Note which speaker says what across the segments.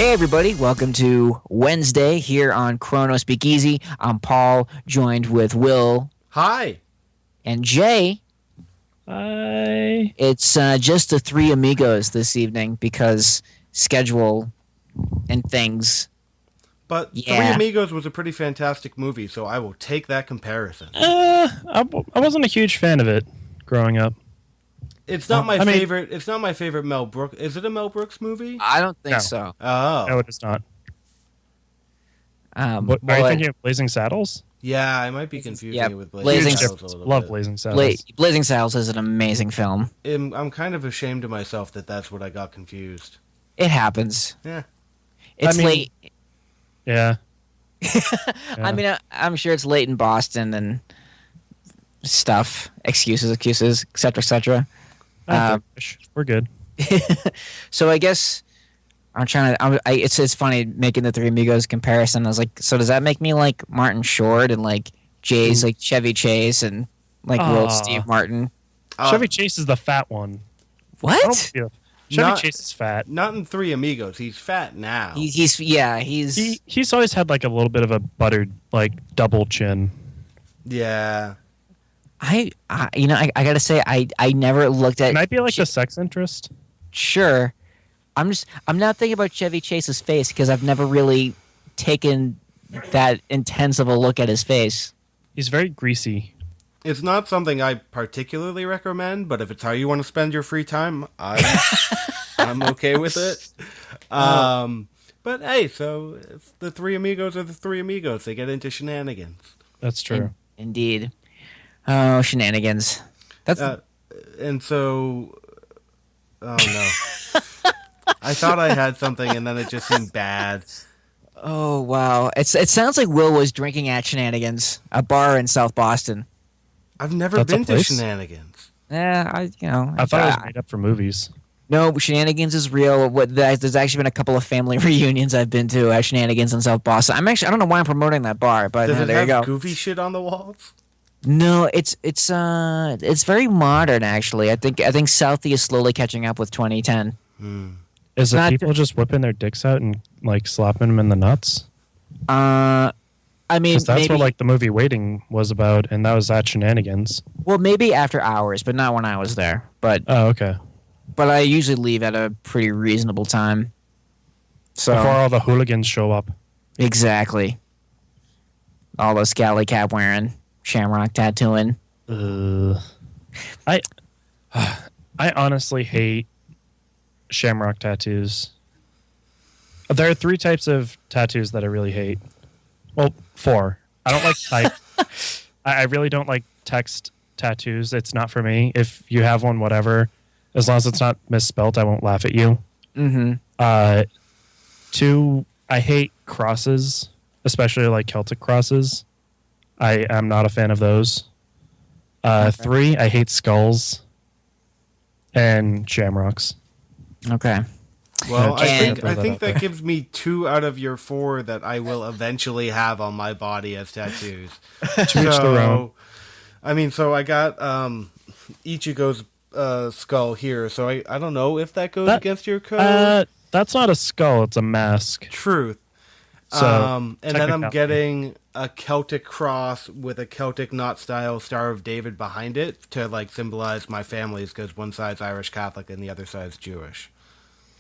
Speaker 1: Hey everybody, welcome to Wednesday here on Chrono Speakeasy. I'm Paul, joined with Will
Speaker 2: Hi.
Speaker 1: and Jay.
Speaker 3: Hi.
Speaker 1: It's just the three amigos this evening because schedule and things.
Speaker 2: But Three
Speaker 1: Yeah.
Speaker 2: Amigos was a pretty fantastic movie, so I will take that comparison.
Speaker 3: I wasn't a huge fan of it growing up.
Speaker 2: It's not my
Speaker 3: I mean-
Speaker 2: favorite. It's not my favorite Mel Brooks. Is it a Mel Brooks movie?
Speaker 1: I don't think
Speaker 3: No.
Speaker 1: so.
Speaker 2: Oh,
Speaker 3: No, it is not.
Speaker 1: But
Speaker 3: Are you thinking of Blazing Saddles?
Speaker 2: yeah. I might be confusing
Speaker 1: yeah,
Speaker 2: it with
Speaker 1: Blazing
Speaker 2: Blazing
Speaker 3: Huge
Speaker 2: Saddles a
Speaker 3: difference.
Speaker 2: little
Speaker 3: Love
Speaker 2: bit.
Speaker 3: Blazing Saddles.
Speaker 1: Blazing Saddles is an amazing film.
Speaker 2: I'm kind of ashamed of myself that that's what I got confused.
Speaker 1: It happens.
Speaker 2: Yeah.
Speaker 1: It's
Speaker 3: I mean-
Speaker 1: late.
Speaker 3: Yeah.
Speaker 1: I mean, I'm sure it's late in Boston and stuff. Excuses, etc., etc.
Speaker 3: We're good.
Speaker 1: So I guess I'm trying to. It's funny making the Three Amigos comparison. I was like, so does that make me like Martin Short and like Jay's like Chevy Chase and like Will
Speaker 3: Aw.
Speaker 1: Steve Martin?
Speaker 3: Chevy Chase is the fat one. I
Speaker 1: What?
Speaker 3: don't feel- Chevy
Speaker 2: Not-
Speaker 3: Chase is fat.
Speaker 2: Not in Three Amigos. He's fat now.
Speaker 1: He's
Speaker 3: He's always had like a little bit of a buttered like double chin.
Speaker 2: yeah.
Speaker 1: I gotta say I never looked at.
Speaker 3: Might be like the sex interest.
Speaker 1: Sure, I'm not thinking about Chevy Chase's face because I've never really taken that intense of a look at his face.
Speaker 3: He's very greasy.
Speaker 2: It's not something I particularly recommend, but if it's how you want to spend your free time, I'm okay with it. But hey, so if the Three Amigos are the Three Amigos. They get into shenanigans.
Speaker 3: That's true.
Speaker 1: Indeed. Oh, shenanigans. That's
Speaker 2: And so, oh no. I thought I had something, and then it just seemed bad.
Speaker 1: oh wow. It sounds like Will was drinking at Shenanigans, a bar in South Boston.
Speaker 2: I've never
Speaker 3: That's a
Speaker 2: been to
Speaker 3: place?
Speaker 2: shenanigans.
Speaker 1: Yeah,
Speaker 3: I thought it was made up for movies.
Speaker 1: no, Shenanigans is real. There's actually been a couple of family reunions I've been to at Shenanigans in South Boston. I don't know why I'm promoting that bar, but
Speaker 2: Does it
Speaker 1: there you go.
Speaker 2: have goofy shit on the walls?
Speaker 1: No, it's very modern actually. I think Southie is slowly catching up with 2010.
Speaker 3: Is it
Speaker 1: Not-
Speaker 3: people just whipping their dicks out and like slapping them in the nuts?
Speaker 1: I mean,
Speaker 3: Because that's
Speaker 1: maybe,
Speaker 3: what like the movie Waiting was about, and that was at Shenanigans.
Speaker 1: well, maybe after hours, but not when I was there. But
Speaker 3: Oh, okay.
Speaker 1: I usually leave at a pretty reasonable time. So
Speaker 3: Before all the hooligans show up.
Speaker 1: exactly, all those scally cap wearing, shamrock tattooing.
Speaker 3: I honestly hate shamrock tattoos. There are 3 types of tattoos that I really hate. Well, 4. I don't like type. I really don't like text tattoos. It's not for me. If you have one, whatever. As long as it's not misspelt, I won't laugh at you.
Speaker 1: Mm-hmm.
Speaker 3: 2, I hate crosses, especially like Celtic crosses. I am not a fan of those. 3, I hate skulls and shamrocks.
Speaker 1: Okay.
Speaker 2: Well, I
Speaker 1: And-
Speaker 2: think that gives me 2 out of your 4 that I will eventually have on my body as tattoos.
Speaker 3: To each their own.
Speaker 2: I mean, so I got Ichigo's skull here, so I don't know if that goes
Speaker 3: That-
Speaker 2: against your code.
Speaker 3: That's not a skull, it's a mask.
Speaker 2: Truth.
Speaker 3: So,
Speaker 2: And then I'm
Speaker 3: technicality.
Speaker 2: getting a Celtic cross with a Celtic knot style Star of David behind it to like symbolize my families, because one side's Irish Catholic and the other side's Jewish.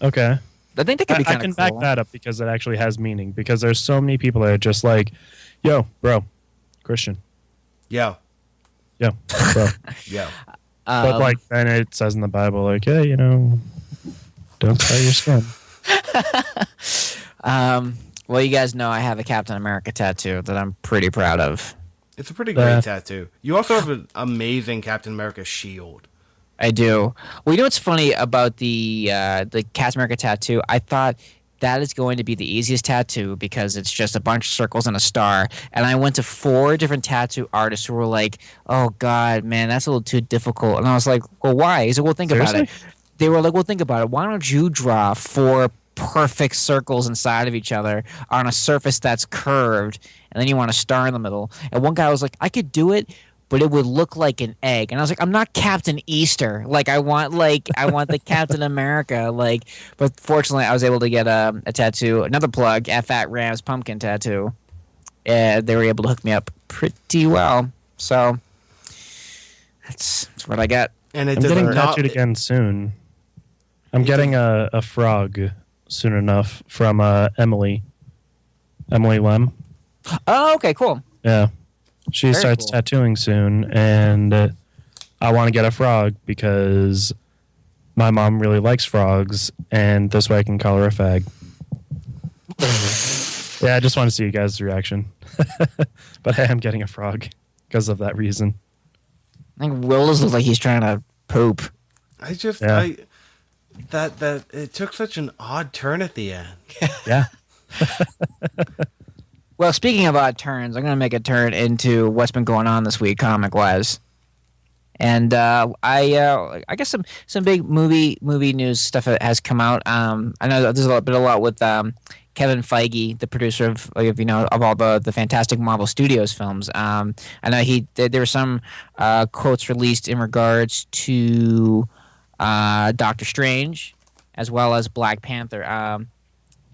Speaker 3: Okay.
Speaker 1: I think that could be
Speaker 3: I
Speaker 1: kind
Speaker 3: can
Speaker 1: of
Speaker 3: back
Speaker 1: cool.
Speaker 3: that up because it actually has meaning. Because there's so many people that are just like, yo, bro, Christian.
Speaker 2: Yo,
Speaker 3: Yo, bro.
Speaker 2: yo.
Speaker 3: But like then it says in the Bible, like, hey, don't cut your skin.
Speaker 1: Well, you guys know I have a Captain America tattoo that I'm pretty proud of.
Speaker 2: It's a pretty great tattoo. You also have an amazing Captain America shield.
Speaker 1: I do. Well, you know what's funny about the Captain America tattoo? I thought that is going to be the easiest tattoo because it's just a bunch of circles and a star. And I went to 4 different tattoo artists who were like, "Oh God, man, that's a little too difficult." And I was like, "Well, why?" He said, "Well, think about it." They were like, "Well, think about it. Why don't you draw 4 perfect circles inside of each other on a surface that's curved, and then you want a star in the middle?" And one guy was like, "I could do it, but it would look like an egg. And I was like, I'm not Captain Easter. I want the Captain America. But fortunately, I was able to get a tattoo. Another plug, at Fat Rams pumpkin tattoo. They were able to hook me up pretty well. So that's what I got.
Speaker 2: And it
Speaker 3: I'm
Speaker 2: does
Speaker 3: getting
Speaker 2: not.
Speaker 3: tattooed again soon. I'm getting a frog soon enough from Emily Lem.
Speaker 1: Oh, okay, cool.
Speaker 3: Yeah. She
Speaker 1: Very
Speaker 3: starts
Speaker 1: cool.
Speaker 3: tattooing soon, and I want to get a frog because my mom really likes frogs, and this way I can call her a fag. Yeah, I just want to see you guys' reaction. But I am getting a frog because of that reason.
Speaker 1: I think Willis looks like he's trying to poop.
Speaker 2: That it took such an odd turn at the end.
Speaker 3: Yeah.
Speaker 1: Well, speaking of odd turns, I'm going to make a turn into what's been going on this week, comic-wise. And I guess some big movie news stuff has come out. I know there's been a lot with Kevin Feige, the producer of all the Fantastic Marvel Studios films. I know there were some quotes released in regards to Doctor Strange, as well as Black Panther.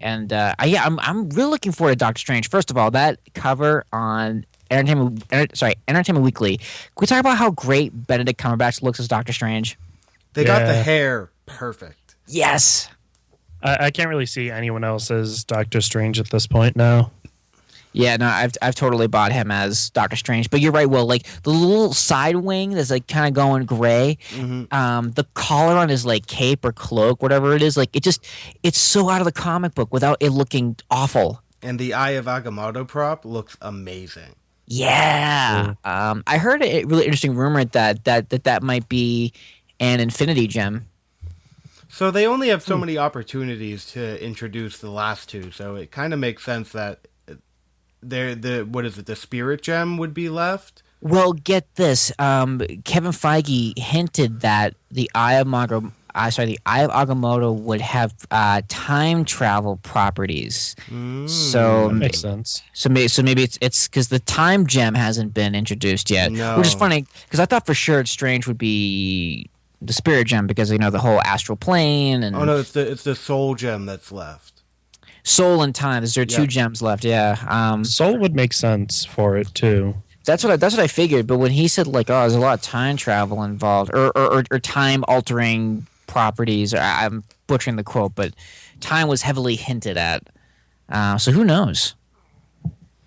Speaker 1: I'm really looking forward to Doctor Strange. First of all, that cover on Entertainment Weekly. Can we talk about how great Benedict Cumberbatch looks as Doctor Strange?
Speaker 2: They got the hair perfect.
Speaker 1: Yes.
Speaker 3: I can't really see anyone else as Doctor Strange at this point now.
Speaker 1: Yeah, no, I've totally bought him as Doctor Strange. But you're right, Will. Like the little side wing that's like kind of going gray.
Speaker 2: Mm-hmm.
Speaker 1: The collar on his like cape or cloak, whatever it is, like it's so out of the comic book without it looking awful.
Speaker 2: And the Eye of Agamotto prop looks amazing.
Speaker 1: Yeah. I heard a really interesting rumor that might be an Infinity Gem.
Speaker 2: So they only have so many opportunities to introduce the last two, so it kind of makes sense that the Spirit Gem would be left.
Speaker 1: Well, get this. Kevin Feige hinted that the Eye of Agamotto would have time travel properties. So
Speaker 3: That makes sense.
Speaker 1: So maybe it's because the time gem hasn't been introduced yet,
Speaker 2: No.
Speaker 1: which is funny because I thought for sure Strange would be the Spirit Gem because the whole astral plane and
Speaker 2: Oh no, it's the Soul Gem that's left.
Speaker 1: Soul and Time. There are two gems left. Yeah.
Speaker 3: Soul would make sense for it too.
Speaker 1: That's what I figured. But when he said there's a lot of time travel involved or time altering properties, I'm butchering the quote, but time was heavily hinted at. So who knows?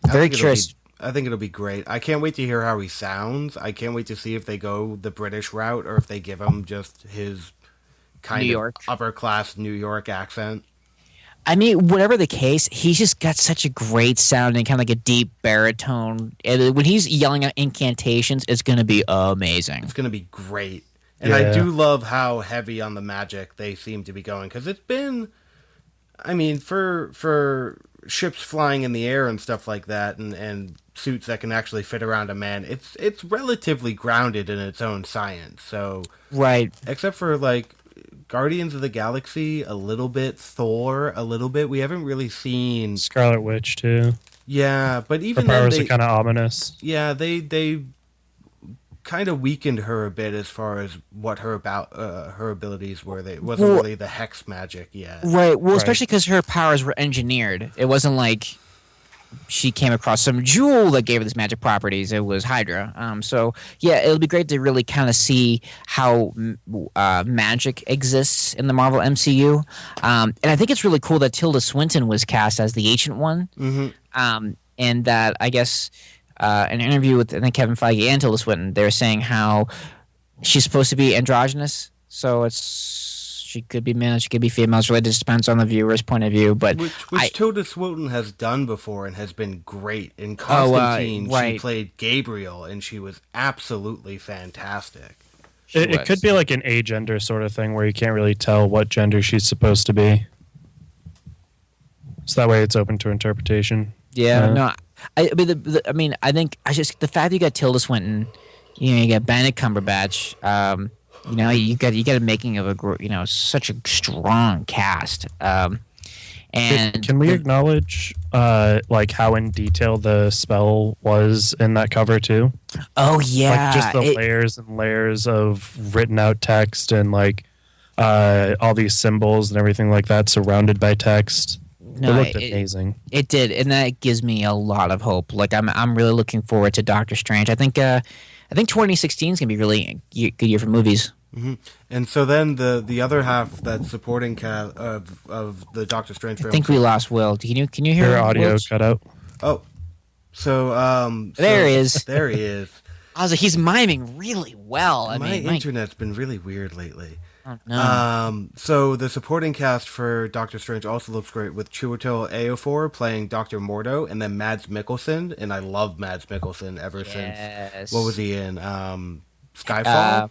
Speaker 1: Very curious.
Speaker 2: I think it'll be great. I can't wait to hear how he sounds. I can't wait to see if they go the British route or if they give him just his kind of upper class New York accent.
Speaker 1: I mean, whatever the case, he's just got such a great sounding, kind of like a deep baritone. And when he's yelling out incantations, it's going to be amazing.
Speaker 2: It's going to be great. And I do love how heavy on the magic they seem to be going. Because it's been, I mean, for ships flying in the air and stuff like that, and suits that can actually fit around a man, it's relatively grounded in its own science. So,
Speaker 1: right.
Speaker 2: Except for, Guardians of the Galaxy, a little bit, Thor, a little bit. We haven't really seen
Speaker 3: Scarlet Witch too.
Speaker 2: Yeah, but even
Speaker 3: her powers are kind of ominous.
Speaker 2: Yeah, they kind of weakened her a bit as far as what her abilities were. It wasn't really the hex magic yet.
Speaker 1: Right. Well, especially because her powers were engineered. It wasn't like she came across some jewel that gave her these magic properties. It was Hydra. So yeah, it'll be great to really kind of see how magic exists in the Marvel MCU. And I think it's really cool that Tilda Swinton was cast as the Ancient One.
Speaker 2: Mm-hmm.
Speaker 1: And that I guess an interview with Kevin Feige and Tilda Swinton, they were saying how she's supposed to be androgynous. So she could be male, she could be female. It really just depends on the viewer's point of view. But
Speaker 2: which Tilda Swinton has done before and has been great. In Constantine, she played Gabriel, and she was absolutely fantastic.
Speaker 3: It could be like an agender sort of thing where you can't really tell what gender she's supposed to be. So that way it's open to interpretation.
Speaker 1: Yeah, I mean, I think the fact that you got Tilda Swinton, you got Benedict Cumberbatch, you got a making of such a strong cast, and And
Speaker 3: Can we acknowledge like how in detail the spell was in that cover too?
Speaker 1: oh yeah,
Speaker 3: Like just the layers and layers of written out text and like all these symbols and everything like that surrounded by text.
Speaker 1: no,
Speaker 3: It looked amazing.
Speaker 1: it did, and that gives me a lot of hope. Like I'm really looking forward to Doctor Strange. I think 2016 is gonna be really good year for movies.
Speaker 2: Hmm. And so then the other half, that supporting cast of the Doctor Strange
Speaker 1: I
Speaker 2: film.
Speaker 1: think we lost Will. Can you hear
Speaker 3: Your
Speaker 1: him,
Speaker 3: audio
Speaker 1: Will?
Speaker 3: cut out.
Speaker 2: Oh, so
Speaker 1: There he is.
Speaker 2: There he is.
Speaker 1: I was like, he's miming really well. I
Speaker 2: My
Speaker 1: mean,
Speaker 2: internet's been really weird lately.
Speaker 1: oh, no.
Speaker 2: So the supporting cast for Doctor Strange also looks great, with Chiwetel Ejiofor playing Dr. Mordo, and then Mads Mikkelsen, and I love Mads Mikkelsen ever since.
Speaker 1: Yes.
Speaker 2: What was he in? Skyfall?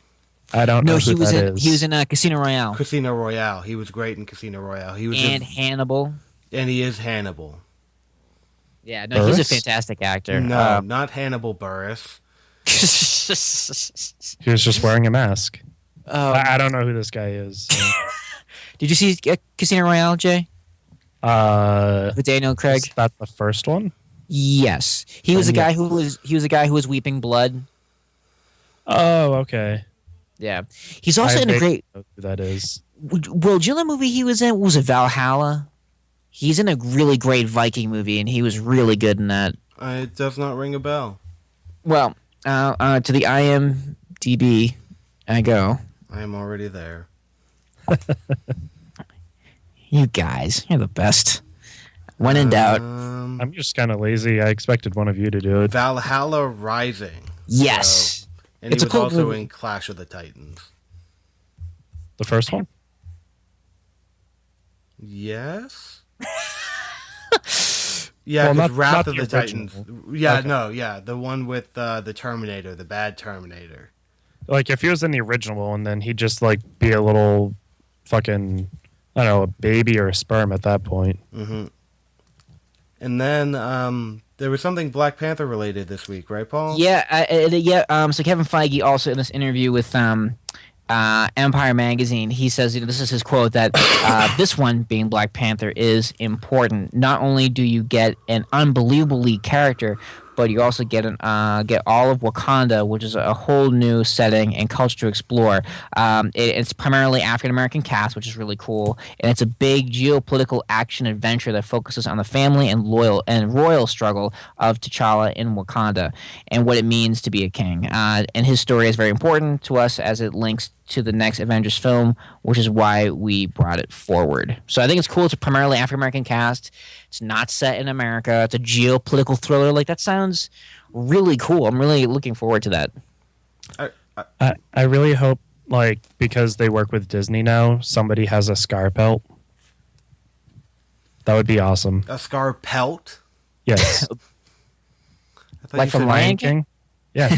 Speaker 3: I don't
Speaker 1: No,
Speaker 3: know
Speaker 1: he
Speaker 3: who
Speaker 1: was
Speaker 3: that
Speaker 1: in
Speaker 3: is.
Speaker 1: he was in Casino Royale
Speaker 2: Casino Royale. He was great in Casino Royale. He was
Speaker 1: and Hannibal.
Speaker 2: and he is Hannibal.
Speaker 1: Yeah, no, he's a
Speaker 3: Burris?
Speaker 1: fantastic actor.
Speaker 2: No, not Hannibal Buress.
Speaker 3: He was just wearing a mask.
Speaker 1: Um,
Speaker 3: I don't know who this guy is. so.
Speaker 1: did you see Casino Royale, Jay? With Daniel Craig?
Speaker 3: Is that the first one?
Speaker 1: Yes, he was a guy who was weeping blood.
Speaker 3: Oh, okay.
Speaker 1: Yeah, he's also
Speaker 3: I
Speaker 1: in a
Speaker 3: vaguely
Speaker 1: great.
Speaker 3: know who that is.
Speaker 1: Well, do you know the movie he was in? Was it Valhalla? He's in a really great Viking movie, and he was really good in that.
Speaker 2: It does not ring a bell.
Speaker 1: Well, to the IMDb, I go.
Speaker 2: I am already there.
Speaker 1: You guys, you're the best. When in doubt,
Speaker 3: I'm just kind of lazy. I expected one of you to do it.
Speaker 2: Valhalla Rising.
Speaker 1: yes.
Speaker 2: And
Speaker 1: It's
Speaker 2: he
Speaker 1: a
Speaker 2: was
Speaker 1: cool
Speaker 2: also
Speaker 1: movie.
Speaker 2: in Clash of the Titans.
Speaker 3: The first one?
Speaker 2: Yes? Yeah,
Speaker 3: Well,
Speaker 2: because
Speaker 3: not-
Speaker 2: Wrath
Speaker 3: not
Speaker 2: of
Speaker 3: the
Speaker 2: the Titans.
Speaker 3: original.
Speaker 2: Yeah,
Speaker 3: Okay.
Speaker 2: no, yeah. The one with the Terminator, the bad Terminator.
Speaker 3: Like, if he was in the original one, then he'd just, like, be a little fucking, I don't know, a baby or a sperm at that point.
Speaker 2: Hmm. And then there was something Black Panther related this week, right, Paul?
Speaker 1: Yeah, yeah. So Kevin Feige also in this interview with Empire Magazine, he says, this is his quote, that this one, being Black Panther, is important. Not only do you get an unbelievable lead character, but you also get all of Wakanda, which is a whole new setting and culture to explore. It's primarily African American cast, which is really cool, and it's a big geopolitical action adventure that focuses on the family and royal struggle of T'Challa in Wakanda and what it means to be a king. And his story is very important to us as it links to the next Avengers film, which is why we brought it forward. So I think it's cool. It's a primarily African American cast. It's not set in America. It's a geopolitical thriller. Like, that sounds really cool. I'm really looking forward to that.
Speaker 3: I really hope, like, because they work with Disney now, somebody has a scar pelt. That would be awesome.
Speaker 2: A scar pelt?
Speaker 3: Yes.
Speaker 2: I thought
Speaker 1: Like
Speaker 2: you
Speaker 1: from
Speaker 2: said-
Speaker 1: Lion King?
Speaker 3: King? Yeah.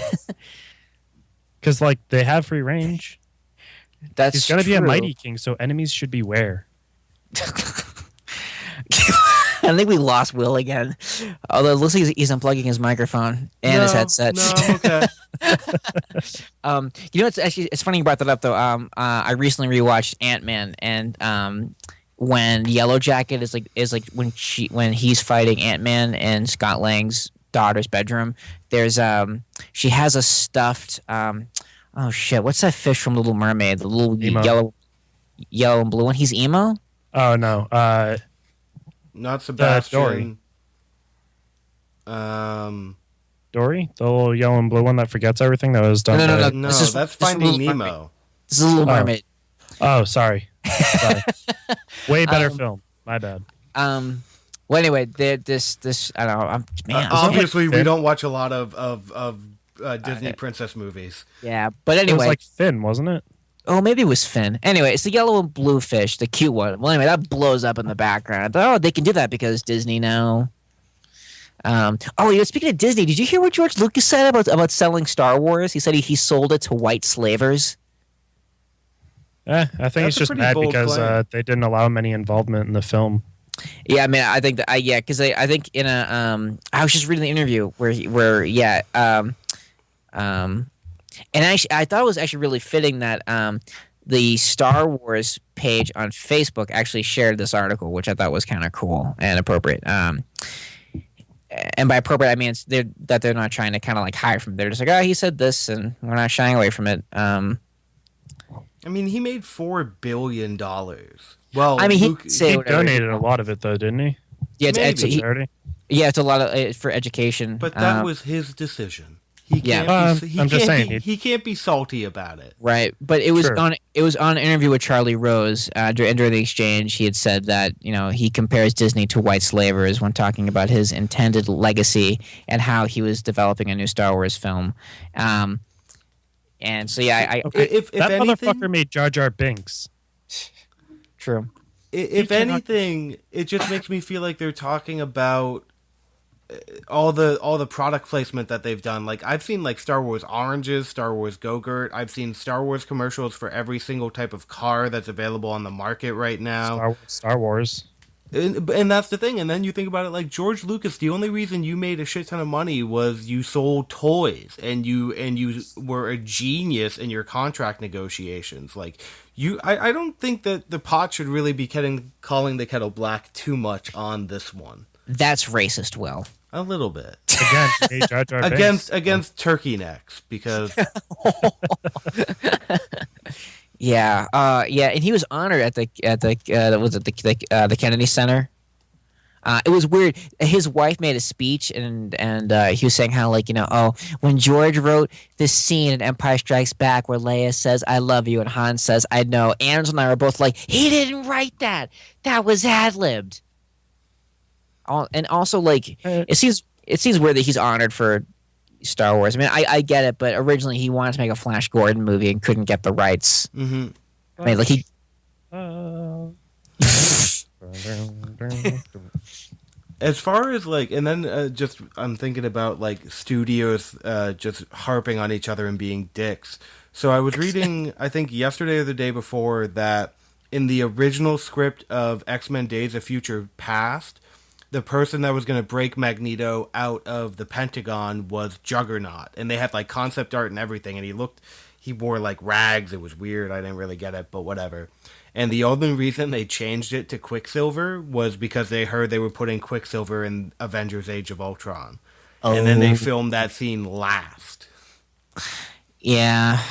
Speaker 3: Because, like, they have free range.
Speaker 1: That's
Speaker 3: He's going to be a
Speaker 1: true.
Speaker 3: mighty king, so enemies should beware.
Speaker 1: I think we lost Will again. Although it looks like he's unplugging his microphone and his
Speaker 2: No,
Speaker 1: headset.
Speaker 2: No, I'm okay.
Speaker 1: It's funny you brought that up though. I recently rewatched Ant-Man, and when Yellow Jacket is like when he's fighting Ant-Man in Scott Lang's daughter's bedroom, there's she has a stuffed oh shit, what's that fish from Little Mermaid? The little
Speaker 3: Emo.
Speaker 1: yellow and blue one. He's emo?
Speaker 3: Oh, no.
Speaker 2: Not Sebastian.
Speaker 3: Dory? The little yellow and blue one that forgets everything that was done
Speaker 1: No,
Speaker 3: by...
Speaker 2: No,
Speaker 1: This is-
Speaker 2: that's
Speaker 1: this is
Speaker 2: Finding
Speaker 1: Little
Speaker 2: Nemo.
Speaker 1: This is Little Mermaid.
Speaker 3: Oh, sorry. Sorry. Way better film. My bad.
Speaker 1: Well, anyway, this I don't know. Man,
Speaker 2: Obviously, we
Speaker 3: Finn?
Speaker 2: don't watch a lot of Disney princess movies.
Speaker 1: yeah. But
Speaker 3: It was
Speaker 1: anyway,
Speaker 3: like Finn, wasn't it?
Speaker 1: oh, maybe it was Finn. Anyway, it's the yellow and blue fish, the cute one. Well, anyway, that blows up in the background. I thought, oh, they can do that because Disney now. Speaking of Disney, did you hear what George Lucas said about selling Star Wars? He said he sold it to white slavers.
Speaker 3: I think
Speaker 2: That's
Speaker 3: he's
Speaker 2: a
Speaker 3: just
Speaker 2: pretty
Speaker 3: mad
Speaker 2: bold
Speaker 3: because
Speaker 2: claim.
Speaker 3: they didn't allow him any involvement in the film.
Speaker 1: Yeah, I mean, I think that because I think in a I was just reading the interview and actually I thought it was actually really fitting that the Star Wars page on Facebook actually shared this article, which I thought was kind of cool and appropriate. And by appropriate, I mean they're not trying to kind of like hide from it. They're just like, oh, he said this, and we're not shying away from it.
Speaker 2: I mean, he made $4 billion. Well,
Speaker 1: I mean,
Speaker 2: Luke,
Speaker 3: He donated a lot of it, though, didn't he?
Speaker 1: yeah,
Speaker 2: maybe.
Speaker 3: To charity?
Speaker 1: yeah, it's a lot of for education.
Speaker 2: but that was his decision. He
Speaker 1: Yeah.
Speaker 2: can't be,
Speaker 3: I'm just saying,
Speaker 2: he can't be salty about it.
Speaker 1: right. But it was
Speaker 3: Sure.
Speaker 1: on an interview with Charlie Rose during the exchange. He had said that he compares Disney to white slavers when talking about his intended legacy and how he was developing a new Star Wars film. And so yeah,
Speaker 3: Okay.
Speaker 2: If
Speaker 3: that
Speaker 2: anything,
Speaker 3: motherfucker made Jar Jar Binks.
Speaker 1: true.
Speaker 2: if
Speaker 3: cannot-
Speaker 2: anything, it just makes me feel like they're talking about all the product placement that they've done. Like, I've seen like Star Wars oranges, Star Wars Go-Gurt. I've seen Star Wars commercials for every single type of car that's available on the market right now.
Speaker 3: Star Wars.
Speaker 2: And that's the thing. And then you think about it, like George Lucas, the only reason you made a shit ton of money was you sold toys, and you were a genius in your contract negotiations. Like, I don't think that the pot should really be calling the kettle black too much on this one.
Speaker 1: That's racist, Will.
Speaker 2: A little bit.
Speaker 3: Again, he made Jar Jar Binks.
Speaker 2: against turkey necks, because
Speaker 1: Yeah, and he was honored at the was it the Kennedy Center. It was weird. His wife made a speech, and he was saying how, like, when George wrote this scene in Empire Strikes Back where Leia says "I love you" and Han says "I know," Anders and I were both like, he didn't write that. That was ad-libbed. And also, like, it seems weird that he's honored for Star Wars. I mean, I get it, but originally he wanted to make a Flash Gordon movie and couldn't get the rights.
Speaker 2: mm-hmm.
Speaker 1: I mean, like he.
Speaker 2: As far as like, and then just I'm thinking about like studios just harping on each other and being dicks. So I was reading, I think yesterday or the day before, that in the original script of X-Men Days of Future Past, the person that was going to break Magneto out of the Pentagon was Juggernaut, and they had like concept art and everything, and he wore like rags. It was weird. I didn't really get it, but whatever. And the only reason they changed it to Quicksilver was because they heard they were putting Quicksilver in Avengers Age of Ultron. And then they filmed that scene last.
Speaker 1: Yeah,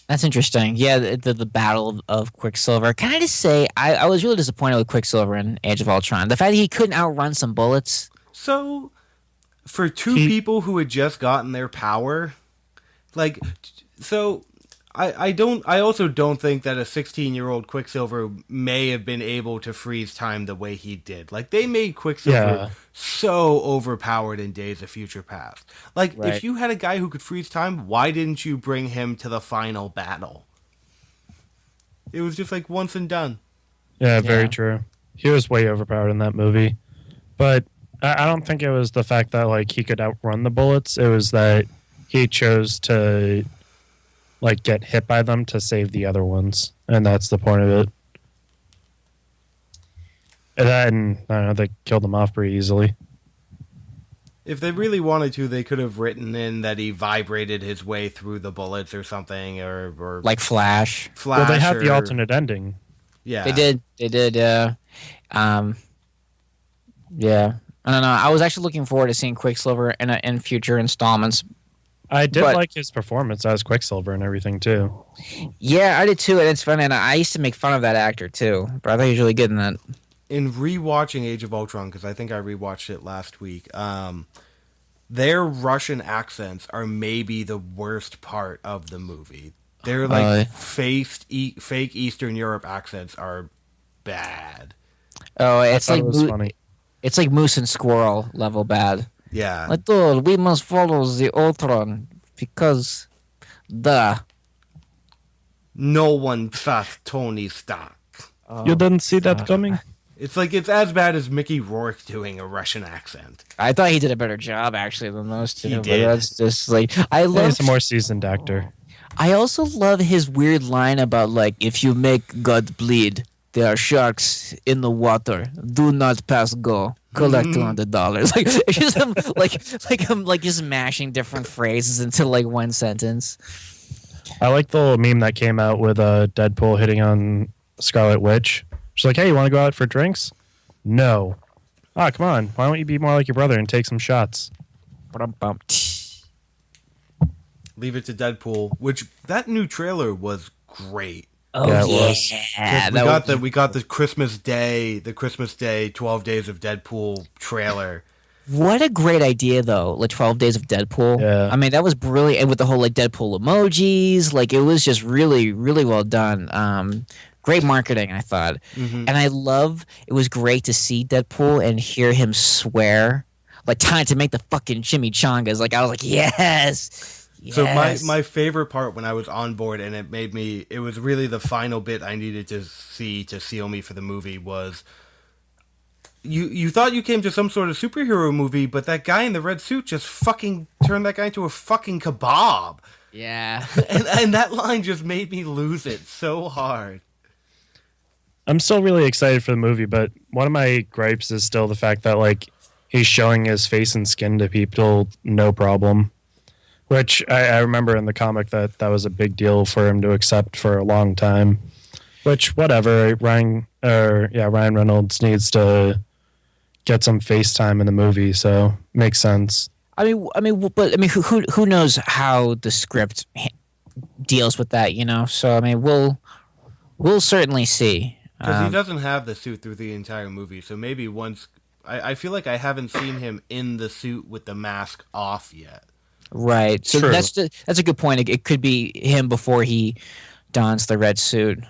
Speaker 1: that's interesting. Yeah, the battle of Quicksilver. Can I just say, I was really disappointed with Quicksilver in Age of Ultron. The fact that he couldn't outrun some bullets.
Speaker 2: So, for two people who had just gotten their power, like, so I also don't think that a 16-year-old Quicksilver may have been able to freeze time the way he did. Like, they made Quicksilver so overpowered in Days of Future Past. Like,
Speaker 1: Right.
Speaker 2: if you had a guy who could freeze time, why didn't you bring him to the final battle? It was just like once and done.
Speaker 3: Yeah, very
Speaker 1: Yeah.
Speaker 3: true. He was way overpowered in that movie. But I don't think it was the fact that like he could outrun the bullets. It was that he chose to like get hit by them to save the other ones. And that's the point of it. And then, I don't know, they killed him off pretty easily.
Speaker 2: If they really wanted to, they could have written in that he vibrated his way through the bullets or something, or
Speaker 1: Like Flash.
Speaker 2: Flash.
Speaker 3: Well, they had the
Speaker 2: or-
Speaker 3: alternate ending.
Speaker 2: Yeah,
Speaker 1: They did. Yeah. Yeah. I don't know. I was actually looking forward to seeing Quicksilver in future installments.
Speaker 3: I did
Speaker 1: But-
Speaker 3: like his performance as Quicksilver and everything, too.
Speaker 1: Yeah, I did too, and it's funny. And I used to make fun of that actor too, but I thought he was really good in that.
Speaker 2: In rewatching Age of Ultron, because I think I rewatched it last week, their Russian accents are maybe the worst part of the movie. Their like fake Eastern Europe accents are bad.
Speaker 1: Oh,
Speaker 3: I
Speaker 1: it's
Speaker 3: thought
Speaker 1: like
Speaker 3: it was funny.
Speaker 1: it's like Moose and Squirrel level bad.
Speaker 2: Yeah,
Speaker 1: I thought we must follow the Ultron because the.
Speaker 2: no one trusts Tony Stark.
Speaker 3: You didn't see that coming?
Speaker 2: It's like it's as bad as Mickey Rourke doing a Russian accent.
Speaker 1: I thought he did a better job actually than those two.
Speaker 2: He
Speaker 1: but
Speaker 2: did.
Speaker 1: That's just like I
Speaker 3: Yeah,
Speaker 1: love.
Speaker 3: he's a more seasoned actor.
Speaker 1: I also love his weird line about like if you make God bleed, there are sharks in the water. Do not pass go. Collect $200. Like it's just him like just mashing different phrases into like one sentence.
Speaker 3: I like the little meme that came out with Deadpool hitting on Scarlet Witch. She's like, "Hey, you want to go out for drinks?" No. Ah, come on. Why don't you be more like your brother and take some shots?
Speaker 1: Ba-dum-bum.
Speaker 2: Leave it to Deadpool, which that new trailer was great.
Speaker 1: Oh
Speaker 3: Yeah, it
Speaker 1: yeah,
Speaker 3: was.
Speaker 2: We got the Christmas Day 12 Days of Deadpool trailer.
Speaker 1: What a great idea, though! Like 12 Days of Deadpool.
Speaker 3: Yeah.
Speaker 1: I mean, that was brilliant, and with the whole like Deadpool emojis, like it was just really, really well done. Great marketing, I thought, and I love. It was great to see Deadpool and hear him swear, like time to make the fucking chimichangas. Like I was like, yes.
Speaker 2: So
Speaker 1: Yes.
Speaker 2: my favorite part when I was on board, and it was really the final bit I needed to see to seal me for the movie was. You thought you came to some sort of superhero movie, but that guy in the red suit just fucking turned that guy into a fucking kebab.
Speaker 1: Yeah.
Speaker 2: And that line just made me lose it so hard.
Speaker 3: I'm still really excited for the movie, but one of my gripes is still the fact that like he's showing his face and skin to people no problem. Which I remember in the comic that was a big deal for him to accept for a long time. Which whatever, Ryan Reynolds needs to get some FaceTime in the movie, so makes sense.
Speaker 1: But who knows how the script deals with that, you know? So I mean, we'll certainly see.
Speaker 2: Because he doesn't have the suit through the entire movie, so maybe once... I feel like I haven't seen him in the suit with the mask off yet.
Speaker 1: Right. So
Speaker 3: True.
Speaker 1: that's a good point. It could be him before he dons the red suit.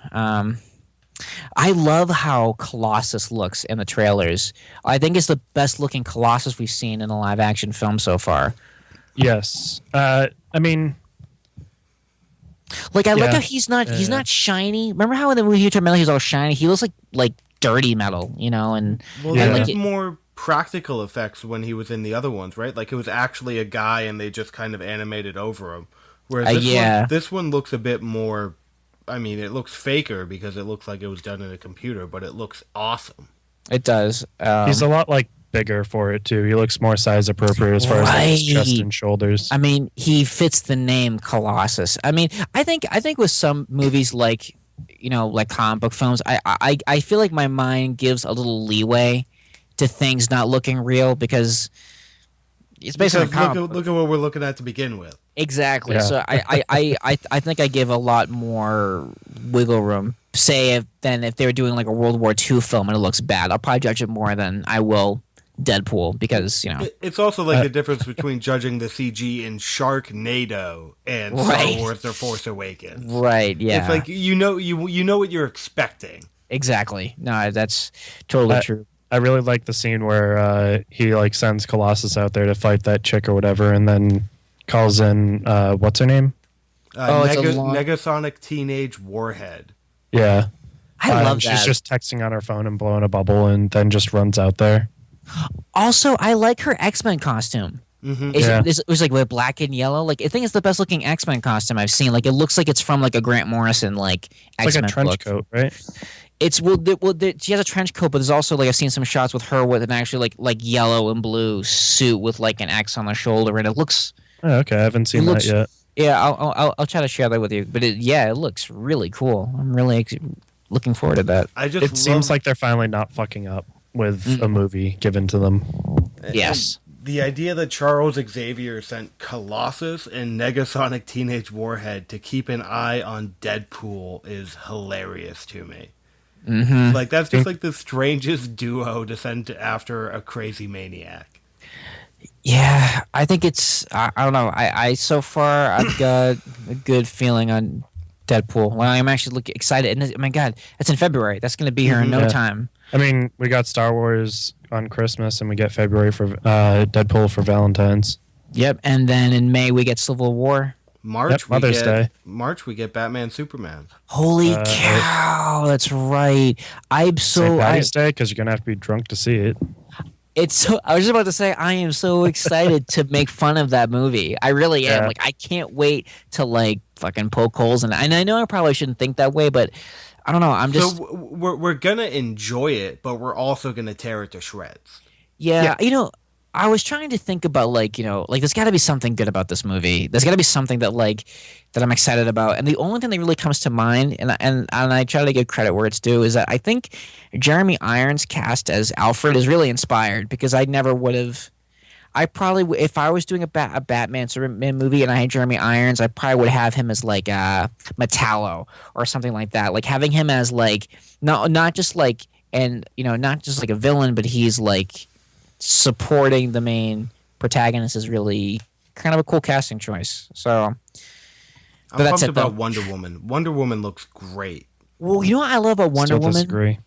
Speaker 1: I love how Colossus looks in the trailers. I think it's the best looking Colossus we've seen in a live action film so far.
Speaker 3: Yes. I mean,
Speaker 1: Like I like
Speaker 3: Yeah.
Speaker 1: how he's not shiny. Remember how in the movie Hugh Metal he's all shiny? He looks like dirty metal, you know, and
Speaker 2: Well,
Speaker 3: Yeah.
Speaker 2: they
Speaker 1: like
Speaker 2: did more practical effects when he was in the other ones, right? Like it was actually a guy and they just kind of animated over him. Whereas
Speaker 1: yeah.
Speaker 2: this one looks a bit more... I mean, it looks faker because it looks like it was done in a computer, but it looks awesome.
Speaker 1: it does.
Speaker 3: he's a lot like bigger for it too. He looks more size appropriate as far as like, his chest
Speaker 1: Right.
Speaker 3: and shoulders.
Speaker 1: I mean, he fits the name Colossus. I mean, I think with some movies like, you know, like comic book films, I feel like my mind gives a little leeway to things not looking real because it's based on a
Speaker 2: Because
Speaker 1: comic book.
Speaker 2: look at what we're looking at to begin with.
Speaker 1: Exactly.
Speaker 3: Yeah.
Speaker 1: So I think I give a lot more wiggle room. Say than if they were doing like a World War II film and it looks bad, I'll probably judge it more than I will Deadpool because you know.
Speaker 2: It's also like the difference between judging the CG in Sharknado and
Speaker 1: Right.
Speaker 2: Star Wars: The Force Awakens.
Speaker 1: Right. Yeah.
Speaker 2: It's like you know what you're expecting.
Speaker 1: exactly. No, that's totally true.
Speaker 3: I really like the scene where he like sends Colossus out there to fight that chick or whatever, and then calls in what's her name?
Speaker 1: It's a long-
Speaker 2: Negasonic Teenage Warhead.
Speaker 3: Yeah,
Speaker 1: I love
Speaker 3: she's
Speaker 1: that.
Speaker 3: just texting on her phone and blowing a bubble, and then just runs out there.
Speaker 1: Also, I like her X-Men costume.
Speaker 3: Yeah.
Speaker 1: It was like with black and yellow. Like I think it's the best looking X-Men costume I've seen. Like it looks like it's from like a Grant Morrison like
Speaker 3: It's
Speaker 1: X-Men
Speaker 3: like a trench
Speaker 1: book.
Speaker 3: coat, right?
Speaker 1: It's she has a trench coat, but there's also like I've seen some shots with her with an actually like yellow and blue suit with like an X on the shoulder, and it looks.
Speaker 3: Oh, okay, I haven't seen
Speaker 1: It looks-
Speaker 3: that yet.
Speaker 1: Yeah, I'll try to share that with you. But it looks really cool. I'm really looking forward to that.
Speaker 2: I just
Speaker 3: It seems like they're finally not fucking up with a movie given to them.
Speaker 1: Yes.
Speaker 2: the idea that Charles Xavier sent Colossus and Negasonic Teenage Warhead to keep an eye on Deadpool is hilarious to me.
Speaker 1: Mm-hmm.
Speaker 2: Like that's just like the strangest duo to send after a crazy maniac.
Speaker 1: Yeah, I think it's. I don't know. I so far I've got a good feeling on Deadpool. Well, I'm actually excited. And oh my God, it's in February. That's going to be here in no
Speaker 3: Yeah.
Speaker 1: time.
Speaker 3: I mean, we got Star Wars on Christmas, and we get February for Deadpool for Valentine's.
Speaker 1: Yep. And then in May we get Civil War.
Speaker 2: March
Speaker 3: Yep, Mother's Day.
Speaker 2: March we get Batman Superman.
Speaker 1: Holy cow! That's right. I'm
Speaker 3: St.
Speaker 1: so.
Speaker 3: Patty's Day, because you're gonna have to be drunk to see it.
Speaker 1: It's so. I was just about to say I am so excited to make fun of that movie. I really am.
Speaker 3: Yeah.
Speaker 1: Like I can't wait to like fucking poke holes in it. And I know I probably shouldn't think that way, but I don't know. I'm just.
Speaker 2: So we're gonna enjoy it, but we're also gonna tear it to shreds.
Speaker 1: Yeah,
Speaker 3: Yeah.
Speaker 1: you know, I was trying to think about like, like there's got to be something good about this movie. There's got to be something that I'm excited about. And the only thing that really comes to mind, and I try to give credit where it's due, is that I think Jeremy Irons cast as Alfred is really inspired because I never would have. I probably, if I was doing a Batman Superman movie and I had Jeremy Irons, I probably would have him as like Metallo or something like that. Like having him as like not just like not just like a villain, but he's like supporting the main protagonist is really kind of a cool casting choice. So,
Speaker 2: I'm pumped about Wonder Woman. Wonder Woman looks great.
Speaker 1: Well, you know what I love about Wonder Woman?
Speaker 3: Disagree.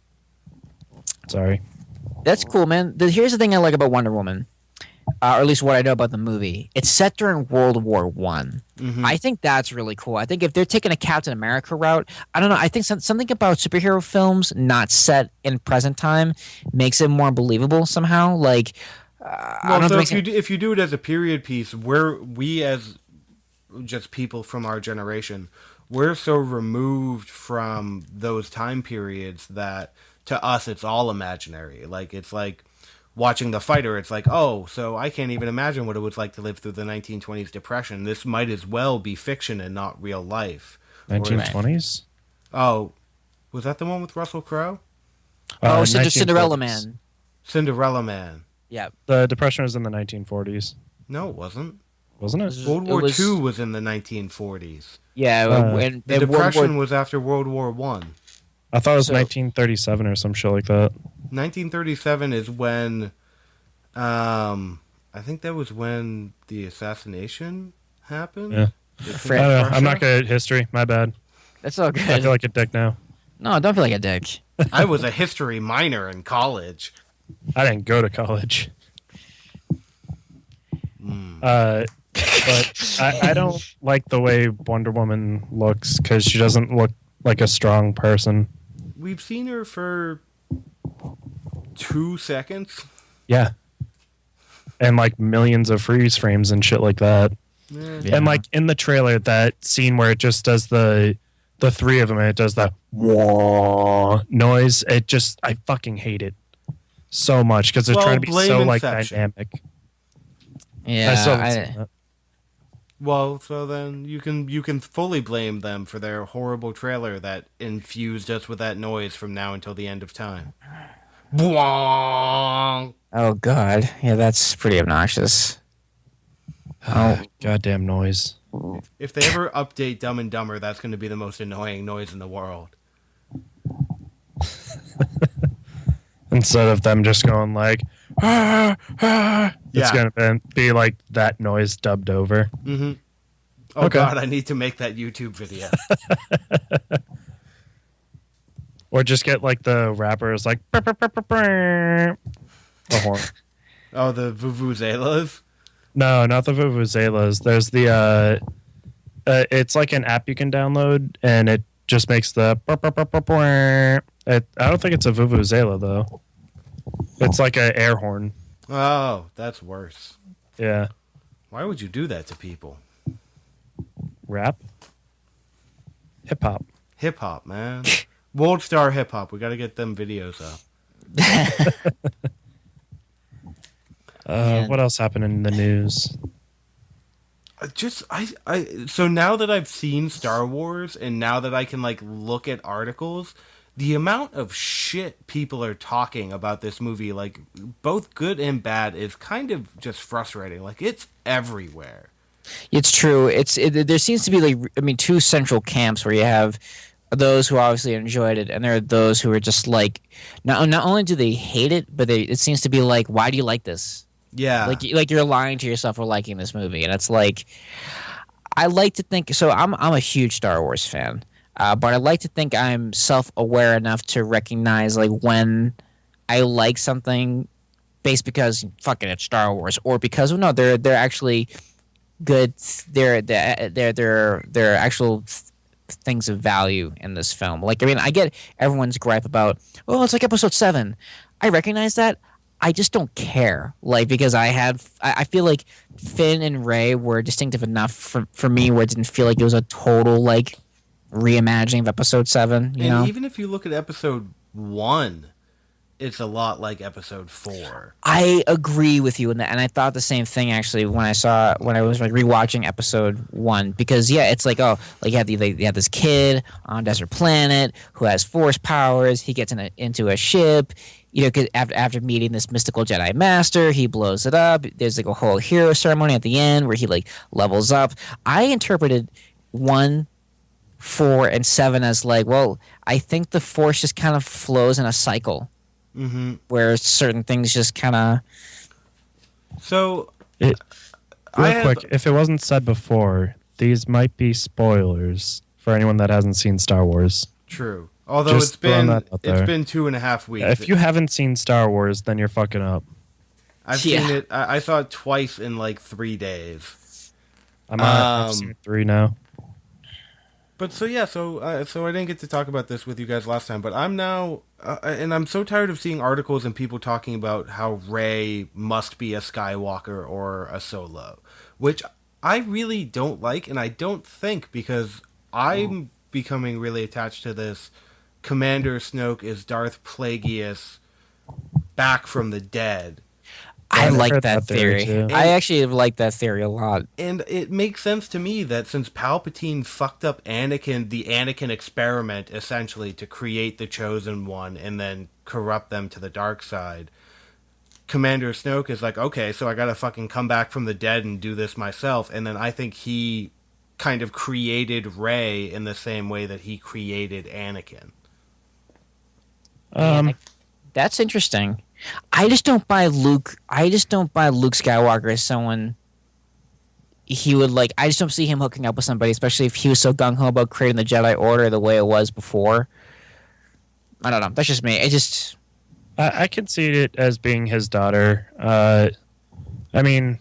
Speaker 3: Sorry.
Speaker 1: That's cool, man. Here's the thing I like about Wonder Woman. Or at least what I know about the movie. It's set during World War One. I think that's really cool. I think if they're taking a Captain America route, I don't know. I think something about superhero films not set in present time makes it more believable somehow. Like,
Speaker 2: well, so if you do it as a period piece, we as just people from our generation, we're so removed from those time periods that to us it's all imaginary. Like it's like watching The Fighter, it's like, oh, so I can't even imagine what it was like to live through the 1920s Depression. This might as well be fiction and not real life.
Speaker 3: 1920s?
Speaker 2: Oh, was that the one with Russell Crowe?
Speaker 1: Oh, Cinderella Man.
Speaker 2: Cinderella Man.
Speaker 1: Yeah.
Speaker 3: The Depression was in the 1940s.
Speaker 2: No, it wasn't.
Speaker 3: Wasn't it?
Speaker 2: World War II was in the 1940s.
Speaker 1: Yeah.
Speaker 2: The Depression was after World War One.
Speaker 3: I thought it was 1937 or some shit like that.
Speaker 2: 1937 is when, I think that was when the assassination happened.
Speaker 3: Yeah. I don't know. I'm not good at history. My bad.
Speaker 1: That's all good.
Speaker 3: I feel like a dick now.
Speaker 1: No, don't feel like a dick.
Speaker 2: I was a history minor in college.
Speaker 3: I didn't go to college. But I don't like the way Wonder Woman looks because she doesn't look like a strong person.
Speaker 2: We've seen her for 2 seconds.
Speaker 3: Yeah. And like millions of freeze frames and shit like that.
Speaker 2: Yeah.
Speaker 3: And like in the trailer, that scene where it just does the three of them and it does the wah noise. I fucking hate it so much because they're trying to be so like dynamic.
Speaker 1: Yeah.
Speaker 2: Well, so then you can fully blame them for their horrible trailer that infused us with that noise from now until the end of time. Bwong!
Speaker 1: Oh God, yeah, that's pretty obnoxious.
Speaker 3: Oh, goddamn noise!
Speaker 2: If they ever update Dumb and Dumber, that's going to be the most annoying noise in the world.
Speaker 3: Instead of them just going like, it's going to be like that noise dubbed over.
Speaker 2: Mm-hmm. Oh, okay. God, I need to make that YouTube video.
Speaker 3: Or just get like the rappers like, the horn.
Speaker 2: Oh, the vuvuzelas?
Speaker 3: No, not the vuvuzelas. There's the, it's like an app you can download and it just makes the, I don't think it's a vuvuzela though. It's like an air horn.
Speaker 2: Oh, that's worse.
Speaker 3: Yeah.
Speaker 2: Why would you do that to people?
Speaker 3: Rap? Hip hop.
Speaker 2: Hip hop, man. World Star Hip Hop. We got to get them videos up.
Speaker 3: What else happened in the news?
Speaker 2: So now that I've seen Star Wars and now that I can like look at articles, the amount of shit people are talking about this movie, like both good and bad, is kind of just frustrating. Like it's everywhere.
Speaker 1: It's true. There seems to be like two central camps where you have those who obviously enjoyed it, and there are those who are just like not only do they hate it, but it seems to be like, why do you like this?
Speaker 2: Yeah,
Speaker 1: like you're lying to yourself for liking this movie, and it's like I like to think. So I'm a huge Star Wars fan, but I like to think I'm self-aware enough to recognize like when I like something based because fucking it's Star Wars, or because no, they're actually good. They're actual things of value in this film. Like, I mean, I get everyone's gripe about, oh, it's like episode 7. I recognize that. I just don't care. Like, because I feel like Finn and Rey were distinctive enough for me where it didn't feel like it was a total, like, reimagining of episode 7, you know?
Speaker 2: Even if you look at episode 1, it's a lot like episode 4.
Speaker 1: I agree with you in that, and I thought the same thing actually when I was like rewatching episode 1, because yeah, it's like, oh, like you have this kid on a desert planet who has force powers. He gets into a ship, you know, 'cause after meeting this mystical Jedi master, he blows it up. There's like a whole hero ceremony at the end where he like levels up. I interpreted 1, 4, and 7 as like, well, I think the force just kind of flows in a cycle.
Speaker 2: Mm-hmm.
Speaker 1: Where certain things just kind of.
Speaker 2: So,
Speaker 3: Real
Speaker 2: I
Speaker 3: quick, if it wasn't said before, these might be spoilers for anyone that hasn't seen Star Wars.
Speaker 2: true. Although
Speaker 3: Just throwing that out there.
Speaker 2: it's been 2.5 weeks.
Speaker 3: If you haven't seen Star Wars, then you're fucking up.
Speaker 2: I've
Speaker 1: Yeah.
Speaker 2: seen it. I saw it twice in like 3 days.
Speaker 3: I'm on episode 3 now.
Speaker 2: But so yeah, so I didn't get to talk about this with you guys last time, but I'm now, and I'm so tired of seeing articles and people talking about how Rey must be a Skywalker or a Solo, which I really don't like, and I don't think, because I'm becoming really attached to this. Commander Snoke is Darth Plagueis back from the dead.
Speaker 1: I
Speaker 3: I've
Speaker 1: like
Speaker 3: heard
Speaker 1: that
Speaker 3: that theory,
Speaker 1: theory.
Speaker 3: too.
Speaker 1: I actually like that theory a lot.
Speaker 2: And it makes sense to me that since Palpatine fucked up Anakin, the Anakin experiment, essentially, to create the Chosen One and then corrupt them to the dark side, Commander Snoke is like, okay, so I gotta fucking come back from the dead and do this myself. And then I think he kind of created Rey in the same way that he created Anakin.
Speaker 1: That's interesting. I just don't buy Luke. I just don't buy Luke Skywalker as someone he would like. I just don't see him hooking up with somebody, especially if he was so gung ho about creating the Jedi Order the way it was before. I don't know. That's just me. It just.
Speaker 3: I can see it as being his daughter. I mean,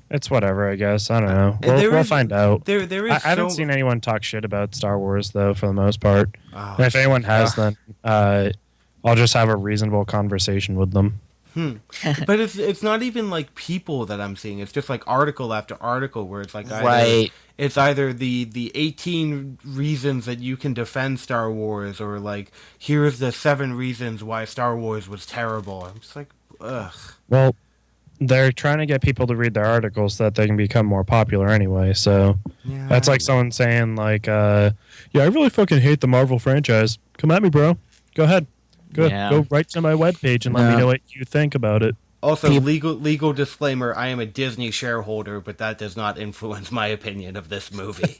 Speaker 3: it's whatever, I guess. I don't know. We'll find out.
Speaker 2: There is
Speaker 3: I haven't seen anyone talk shit about Star Wars, though, for the most part.
Speaker 2: Oh,
Speaker 3: And if anyone has, then I'll just have a reasonable conversation with them.
Speaker 2: But it's not even like people that I'm seeing. It's just like article after article where it's like
Speaker 1: Right.
Speaker 2: It's either the 18 reasons that you can defend Star Wars, or like here's the 7 reasons why Star Wars was terrible. I'm just like, ugh.
Speaker 3: Well, they're trying to get people to read their articles so that they can become more popular anyway. So
Speaker 2: Yeah.
Speaker 3: that's like someone saying, like, yeah, I really fucking hate the Marvel franchise. Come at me, bro. Go ahead.
Speaker 1: Yeah.
Speaker 3: Go right to my webpage and let me
Speaker 1: No.
Speaker 3: know what you think about it.
Speaker 2: Also, legal disclaimer: I am a Disney shareholder, but that does not influence my opinion of this movie.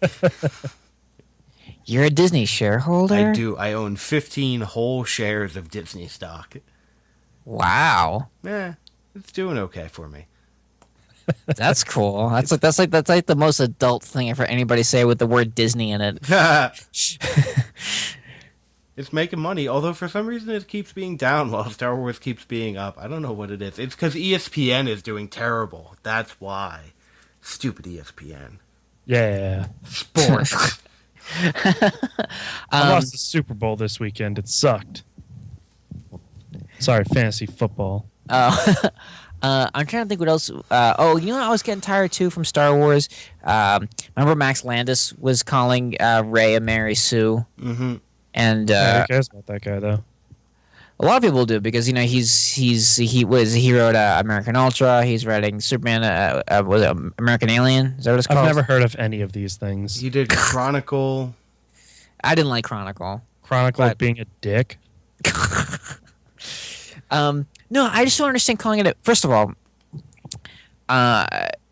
Speaker 1: You're a Disney shareholder.
Speaker 2: I do. I own 15 whole shares of Disney stock.
Speaker 1: Wow,
Speaker 2: It's doing okay for me.
Speaker 1: that's cool. That's like the most adult thing for anybody to say with the word Disney in it.
Speaker 2: It's making money, although for some reason it keeps being down while Star Wars keeps being up. I don't know what it is. It's because ESPN is doing terrible. That's why. Stupid ESPN.
Speaker 3: Yeah.
Speaker 2: Sports.
Speaker 3: I lost the Super Bowl this weekend. It sucked. Sorry, fantasy football.
Speaker 1: I'm trying to think what else. You know what I was getting tired too from Star Wars? Remember Max Landis was calling Rey a Mary Sue?
Speaker 2: Mm-hmm.
Speaker 1: And
Speaker 3: Who cares about that guy, though?
Speaker 1: a lot of people do because he wrote American Ultra. He's writing Superman. Was it American Alien? Is that what it's called?
Speaker 3: I've never heard of any of these things.
Speaker 2: He did Chronicle.
Speaker 1: I didn't like Chronicle.
Speaker 3: Chronicle of
Speaker 1: But-
Speaker 3: being a dick.
Speaker 1: No, I just don't understand calling it. First of all,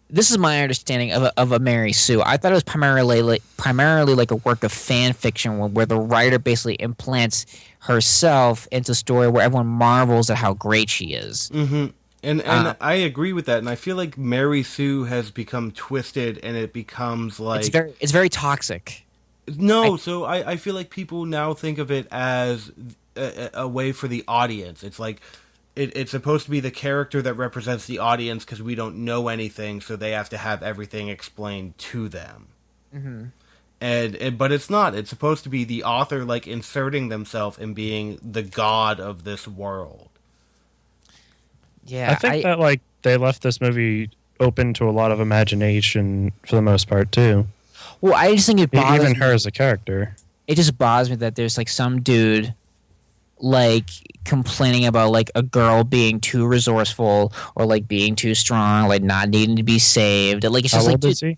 Speaker 1: this is my understanding of a Mary Sue. I thought it was primarily like a work of fan fiction where the writer basically implants herself into a story where everyone marvels at how great she is.
Speaker 2: Mm-hmm. And I agree with that. And I feel like Mary Sue has become twisted, and it becomes like
Speaker 1: It's very toxic.
Speaker 2: no. So I feel like people now think of it as a way for the audience. It's like it's supposed to be the character that represents the audience because we don't know anything, so they have to have everything explained to them.
Speaker 1: Mm-hmm.
Speaker 2: But it's not. It's supposed to be the author like inserting themselves and being the god of this world.
Speaker 1: Yeah,
Speaker 3: I think that like they left this movie open to a lot of imagination for the most part too.
Speaker 1: Well, I just think it bothers
Speaker 3: Even
Speaker 1: me.
Speaker 3: her as a character.
Speaker 1: It just bothers me that there's like some dude like complaining about like a girl being too resourceful or like being too strong, like not needing to be saved. Like it's
Speaker 3: How
Speaker 1: just like
Speaker 3: old
Speaker 1: dude,
Speaker 3: is he?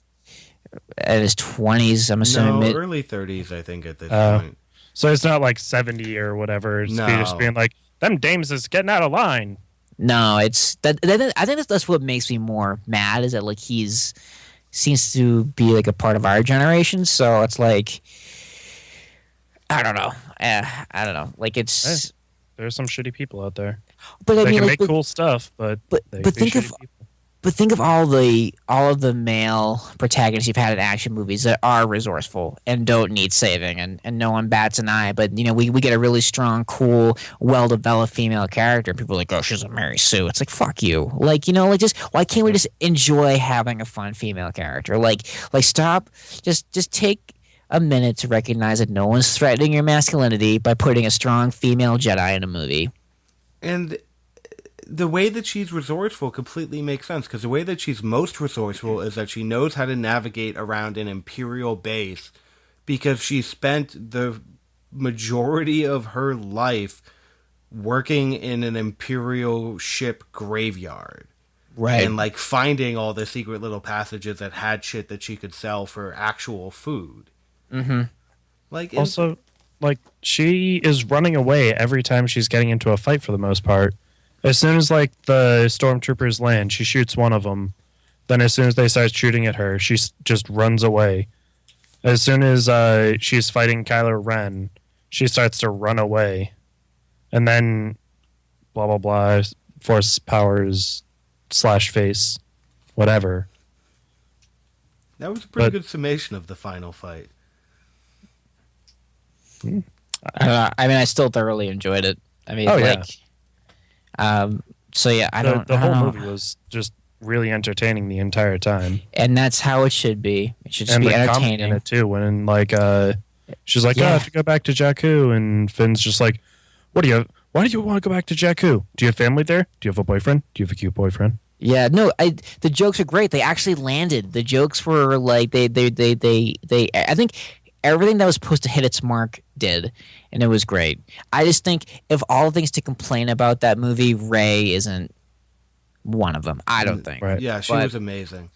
Speaker 1: at his 20s, I'm assuming
Speaker 2: No,
Speaker 1: mid.
Speaker 2: early 30s, I think, at this
Speaker 3: Uh,
Speaker 2: point.
Speaker 3: so it's not like 70 or whatever. It's just
Speaker 2: No.
Speaker 3: being like, them dames is getting out of line.
Speaker 1: No, it's that I think that's what makes me more mad is that like he's seems to be like a part of our generation. So it's like I don't know. I don't know. Like
Speaker 3: Hey,
Speaker 1: it's,
Speaker 3: there's some shitty people out there.
Speaker 1: but I
Speaker 3: They
Speaker 1: mean,
Speaker 3: can
Speaker 1: like,
Speaker 3: make cool stuff, but
Speaker 1: but
Speaker 3: they
Speaker 1: but
Speaker 3: be
Speaker 1: think
Speaker 3: shitty
Speaker 1: of
Speaker 3: people.
Speaker 1: but think of all of the male protagonists you've had in action movies that are resourceful and don't need saving, and no one bats an eye. But you know, we get a really strong, cool, well developed female character, and people are like, oh, she's a Mary Sue. It's like fuck you. Like you know, like just why can't we just enjoy having a fun female character? Like stop, just take a minute to recognize that no one's threatening your masculinity by putting a strong female Jedi in a movie.
Speaker 2: And the way that she's resourceful completely makes sense, because the way that she's most resourceful is that she knows how to navigate around an Imperial base because she spent the majority of her life working in an Imperial ship graveyard.
Speaker 1: Right.
Speaker 2: And like finding all the secret little passages that had shit that she could sell for actual food.
Speaker 1: Mm-hmm.
Speaker 2: Like
Speaker 3: Also, like, she is running away every time she's getting into a fight for the most part. As soon as, like, the stormtroopers land, she shoots one of them. Then as soon as they start shooting at her, she just runs away. As soon as she's fighting Kylo Ren, she starts to run away. And then, blah, blah, blah, force powers / face, whatever.
Speaker 2: that was a pretty
Speaker 3: but-
Speaker 2: good summation of the final fight.
Speaker 1: I mean, I still thoroughly enjoyed it. I mean,
Speaker 3: Oh, yeah.
Speaker 1: like, so yeah, I
Speaker 3: The
Speaker 1: don't. I
Speaker 3: whole
Speaker 1: don't know.
Speaker 3: movie was just really entertaining the entire time.
Speaker 1: And that's how it should be. It should just
Speaker 3: And
Speaker 1: be
Speaker 3: the comedy in
Speaker 1: entertaining.
Speaker 3: it too. When like she's like, "Oh, I
Speaker 1: Yeah.
Speaker 3: have to go back to Jakku," and Finn's just like, "What do you? Why do you want to go back to Jakku? Do you have family there? Do you have a boyfriend? Do you have a cute boyfriend?"
Speaker 1: Yeah, no, the jokes are great. They actually landed. The jokes were like they. I think everything that was supposed to hit its mark did, and it was great. I just think if all things to complain about that movie, Ray isn't one of them. I don't think.
Speaker 3: Right.
Speaker 2: Yeah, she
Speaker 1: But-
Speaker 2: was amazing.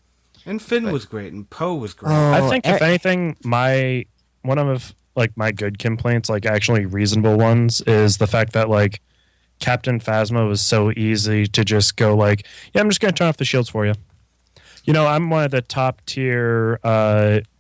Speaker 2: And Finn was great, and Poe was great.
Speaker 1: Oh,
Speaker 3: I think if anything, one of like my good complaints, like actually reasonable ones, is the fact that like Captain Phasma was so easy to just go like, "Yeah, I'm just going to turn off the shields for you." You know, I'm one of the top tier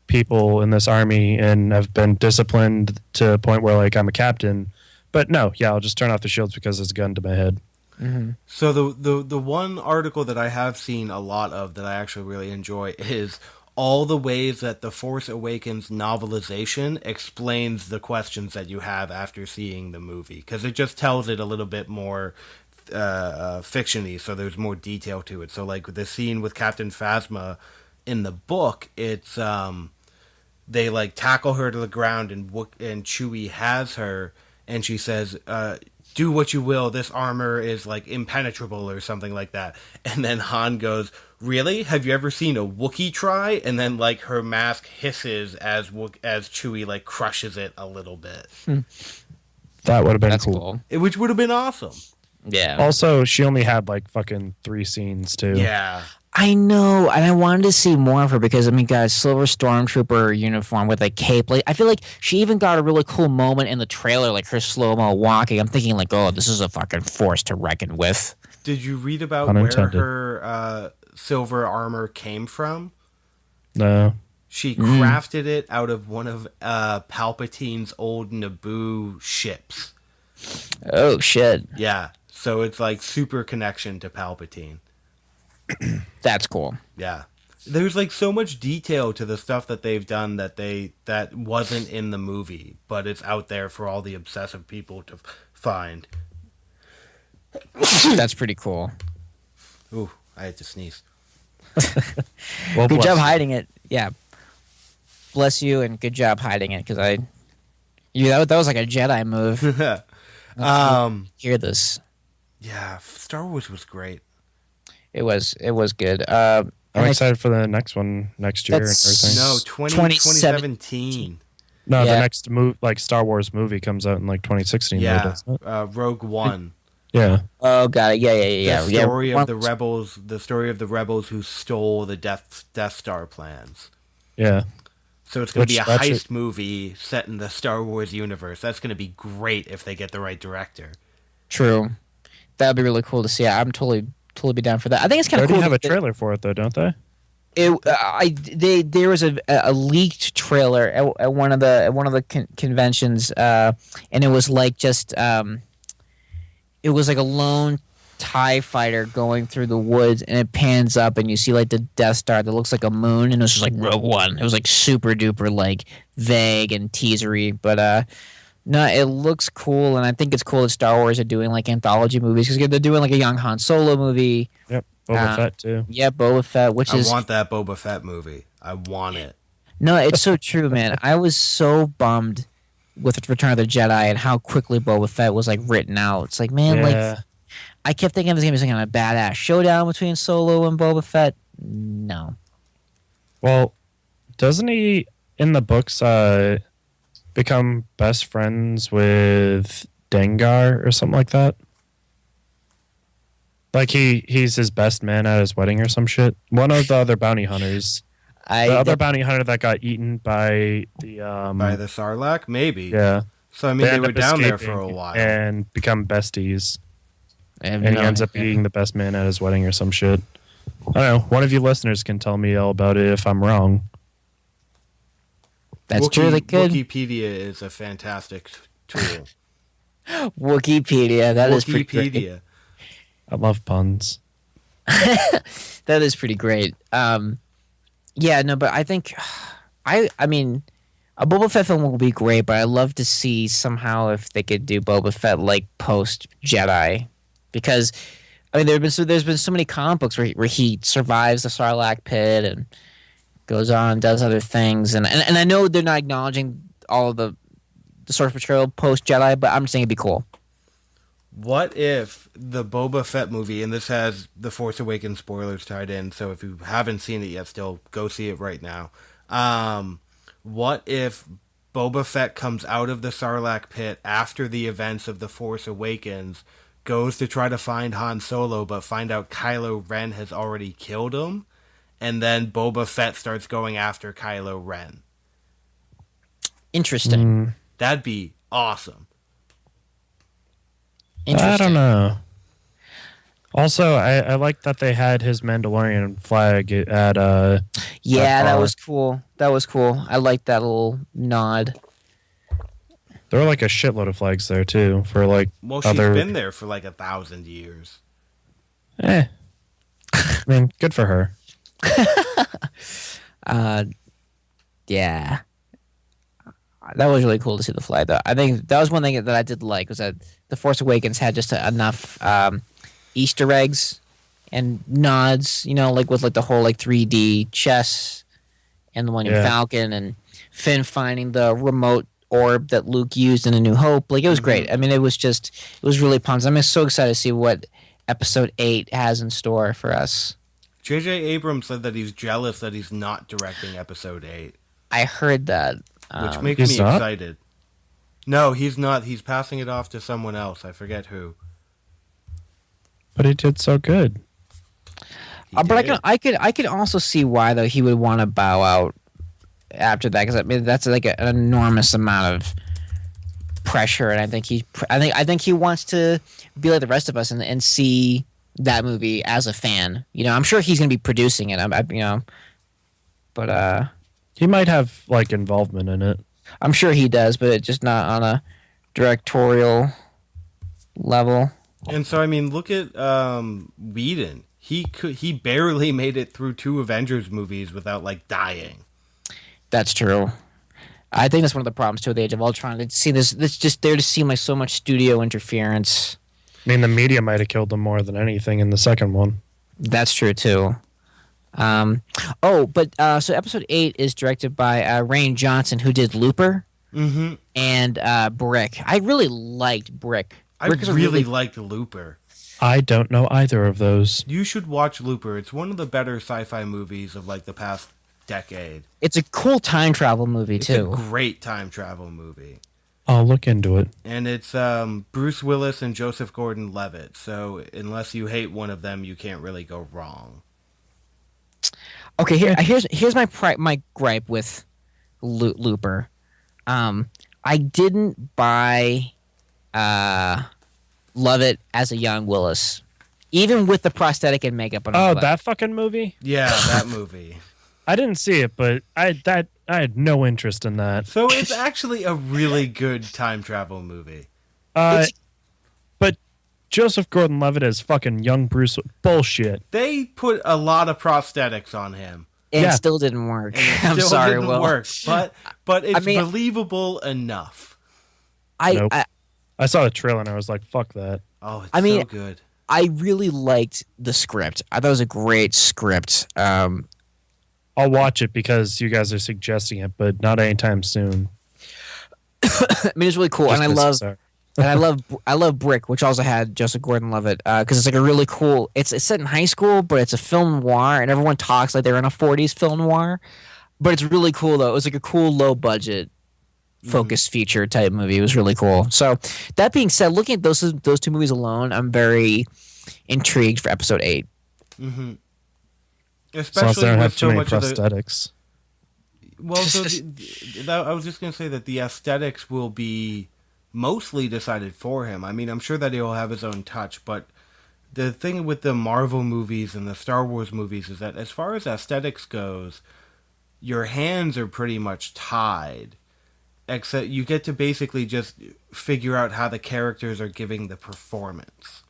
Speaker 3: people in this army and have been disciplined to a point where like I'm a captain. But no, yeah, I'll just turn off the shields because there's a gun to my head.
Speaker 1: Mm-hmm.
Speaker 2: So the one article that I have seen a lot of that I actually really enjoy is all the ways that the Force Awakens novelization explains the questions that you have after seeing the movie, because it just tells it a little bit more fiction-y, so there's more detail to it. So like the scene with Captain Phasma in the book, it's they like tackle her to the ground and Chewie has her and she says, do what you will, this armor is like impenetrable or something like that. And then Han goes, really? Have you ever seen a Wookiee try? And then like her mask hisses as Chewie like crushes it a little bit.
Speaker 3: That would have been
Speaker 1: That's
Speaker 3: cool.
Speaker 1: cool.
Speaker 2: Which would have been awesome.
Speaker 1: Yeah.
Speaker 3: Also, she only had like fucking 3 scenes too.
Speaker 2: Yeah.
Speaker 1: I know, and I wanted to see more of her because I mean, guys, silver stormtrooper uniform with a cape. Like, I feel like she even got a really cool moment in the trailer, like her slow mo walking. I'm thinking, like, oh, this is a fucking force to reckon with.
Speaker 2: Did you read about
Speaker 3: Unintended.
Speaker 2: where her silver armor came from?
Speaker 3: No.
Speaker 2: She crafted it out of one of Palpatine's old Naboo ships.
Speaker 1: Oh shit,
Speaker 2: Yeah. So it's like super connection to Palpatine.
Speaker 1: that's cool.
Speaker 2: Yeah. There's like so much detail to the stuff that they've done that wasn't in the movie, but it's out there for all the obsessive people to find.
Speaker 1: That's pretty cool.
Speaker 2: Ooh, I had to sneeze.
Speaker 3: Well,
Speaker 1: Good
Speaker 3: bless
Speaker 1: job
Speaker 3: you.
Speaker 1: hiding it. Yeah. Bless you, and good job hiding it because that was like a Jedi move. Hear this?
Speaker 2: Yeah, Star Wars was great.
Speaker 1: It was good.
Speaker 3: I'm excited for the next one next year and
Speaker 1: That's-
Speaker 3: everything.
Speaker 2: No,
Speaker 1: 2017.
Speaker 2: 2017.
Speaker 3: No, the
Speaker 1: Yeah.
Speaker 3: next Star Wars movie comes out in like 2016. Though,
Speaker 2: Yeah,
Speaker 3: doesn't it?
Speaker 2: Rogue One.
Speaker 3: Yeah.
Speaker 1: Oh, got it. Yeah, yeah,
Speaker 2: The
Speaker 1: yeah, yeah.
Speaker 2: story of the rebels. The story of the rebels who stole the Death Star plans.
Speaker 3: Yeah.
Speaker 2: So it's going to be a
Speaker 3: That should-
Speaker 2: heist movie set in the Star Wars universe. That's going to be great if they get the right director.
Speaker 1: True. That would be really cool to see. I'm totally be down for that. I think it's
Speaker 3: They
Speaker 1: kind of
Speaker 3: already
Speaker 1: cool.
Speaker 3: have a
Speaker 1: that
Speaker 3: trailer for it though, don't they?
Speaker 1: there was a leaked trailer at one of the conventions, and it was like just it was like a lone TIE fighter going through the woods, and it pans up, and you see like the Death Star that looks like a moon, and it was just like Rogue One. It was like super duper like vague and teasery, but no, it looks cool, and I think it's cool that Star Wars are doing like anthology movies because they're doing like a young Han Solo movie.
Speaker 3: Yep. Boba Fett too.
Speaker 1: Yeah, Boba Fett, which
Speaker 2: I
Speaker 1: is
Speaker 2: want that Boba Fett movie. I want it.
Speaker 1: no, it's so true, man. I was so bummed with Return of the Jedi and how quickly Boba Fett was like written out. It's like, man,
Speaker 3: Yeah.
Speaker 1: like I kept thinking it was gonna be some kind of badass showdown between Solo and Boba Fett. No,
Speaker 3: Well, doesn't he in the books become best friends with Dengar or something like that? Like he's his best man at his wedding or some shit. One of the other bounty hunters. The other bounty hunter that got eaten by the
Speaker 2: By the Sarlacc, maybe.
Speaker 3: yeah.
Speaker 2: So I mean, they
Speaker 3: end
Speaker 2: were
Speaker 3: up
Speaker 2: down there for a
Speaker 3: escaping
Speaker 2: while.
Speaker 3: and become besties.
Speaker 1: and
Speaker 3: And he ends up being the best man at his wedding or some shit. I don't know. One of you listeners can tell me all about it if I'm wrong.
Speaker 1: That's true. They could.
Speaker 2: Wikipedia is a fantastic tool.
Speaker 1: Wikipedia. That is pretty great.
Speaker 2: Wikipedia.
Speaker 3: I love puns.
Speaker 1: That is pretty great. Yeah, no, but I think I mean a Boba Fett film will be great, but I'd love to see somehow if they could do Boba Fett like post Jedi, because I mean there's been so many comic books where he survives the Sarlacc pit and goes on and does other things, and I know they're not acknowledging all of the source material post Jedi, but I'm just saying it'd be cool.
Speaker 2: What if the Boba Fett movie, and this has the Force Awakens spoilers tied in, so if you haven't seen it yet, still go see it right now. What if Boba Fett comes out of the Sarlacc pit after the events of the Force Awakens, goes to try to find Han Solo, but find out Kylo Ren has already killed him, and then Boba Fett starts going after Kylo Ren?
Speaker 1: Interesting.
Speaker 2: That'd be awesome.
Speaker 1: Interesting.
Speaker 3: I don't know. Also, I like that they had his Mandalorian flag at
Speaker 1: Yeah, that
Speaker 3: bar.
Speaker 1: was cool. That was cool. I like that little nod.
Speaker 3: There were like a shitload of flags there too for like
Speaker 2: Well, she's
Speaker 3: other.
Speaker 2: been there for like 1,000 years.
Speaker 3: I mean, good for her.
Speaker 1: Yeah. That was really cool to see the flag, though. I think that was one thing that I did like, was that The Force Awakens had just enough Easter eggs and nods, you know, like with like the whole like 3D chess and the one in
Speaker 3: Yeah.
Speaker 1: Falcon and Finn finding the remote orb that Luke used in A New Hope. Like, it was great. I mean, it was really pumped. I'm so excited to see what Episode 8 has in store for us.
Speaker 2: J.J. Abrams said that he's jealous that he's not directing Episode 8,
Speaker 1: I heard that.
Speaker 2: which makes
Speaker 3: He's
Speaker 2: me
Speaker 3: not?
Speaker 2: excited. No, he's not. He's passing it off to someone else. I forget who.
Speaker 3: But he did so good.
Speaker 2: He
Speaker 1: But
Speaker 2: did.
Speaker 1: I could also see why though he would want to bow out after that, because I mean that's like an enormous amount of pressure, and I think he wants to be like the rest of us and see that movie as a fan. You know, I'm sure he's gonna be producing it. But
Speaker 3: He might have like involvement in it.
Speaker 1: I'm sure he does, but it's just not on a directorial level.
Speaker 2: And so, I mean, look at Whedon. He barely made it through 2 Avengers movies without like dying.
Speaker 1: That's true. I think that's one of the problems too with Age of Ultron. It's just there to seem like so much studio interference.
Speaker 3: I mean, the media might have killed him more than anything in the second one.
Speaker 1: That's true too. So episode 8 is directed by Rian Johnson, who did Looper
Speaker 2: Mm-hmm.
Speaker 1: and Brick. I really liked Brick.
Speaker 2: I
Speaker 1: Brick is a
Speaker 2: really liked Looper.
Speaker 3: I don't know either of those.
Speaker 2: You should watch Looper. It's one of the better sci-fi movies of like the past decade.
Speaker 1: It's a cool time travel movie
Speaker 2: It's
Speaker 1: too.
Speaker 2: a great time travel movie.
Speaker 3: I'll look into it.
Speaker 2: And it's Bruce Willis and Joseph Gordon-Levitt. So unless you hate one of them, you can't really go wrong.
Speaker 1: Okay, here's my gripe with Looper. I didn't buy Lovett as a young Willis, even with the prosthetic and makeup and all
Speaker 3: Oh,
Speaker 1: that.
Speaker 3: that fucking movie?
Speaker 2: Yeah, that movie.
Speaker 3: I didn't see it, but I had no interest in that.
Speaker 2: So it's actually a really good time travel movie.
Speaker 3: But Joseph Gordon-Levitt as fucking young Bruce. Bullshit.
Speaker 2: They put a lot of prosthetics on him.
Speaker 1: And
Speaker 3: Yeah.
Speaker 1: it still didn't work.
Speaker 2: And it
Speaker 1: I'm
Speaker 2: still
Speaker 1: sorry,
Speaker 2: didn't
Speaker 1: Will.
Speaker 2: work. But it's
Speaker 1: I mean-
Speaker 2: believable enough.
Speaker 3: Nope.
Speaker 1: I
Speaker 3: I saw the trailer and I was like, fuck that.
Speaker 2: Oh, it's
Speaker 1: I mean-
Speaker 2: so good.
Speaker 1: I really liked the script. I thought it was a great script.
Speaker 3: I'll watch it because you guys are suggesting it, but not anytime soon.
Speaker 1: I mean, it's really cool,
Speaker 3: Just
Speaker 1: and
Speaker 3: 'cause- sorry.
Speaker 1: I love Brick, which also had Joseph Gordon-Levitt, because it's like a really cool. It's set in high school, but it's a film noir, and everyone talks like they're in a '40s film noir. But it's really cool though. It was like a cool low budget, focused feature type movie. It was really cool. So that being said, looking at those two movies alone, I'm very intrigued for episode 8.
Speaker 2: Mm-hmm.
Speaker 3: As long as they
Speaker 2: Especially
Speaker 3: don't have
Speaker 2: with
Speaker 3: too
Speaker 2: so
Speaker 3: many
Speaker 2: much of the...
Speaker 3: prosthetics.
Speaker 2: Well, so I was just going to say that the aesthetics will be mostly decided for him. I mean, I'm sure that he'll have his own touch, but the thing with the Marvel movies and the Star Wars movies is that as far as aesthetics goes, your hands are pretty much tied. Except you get to basically just figure out how the characters are giving the performance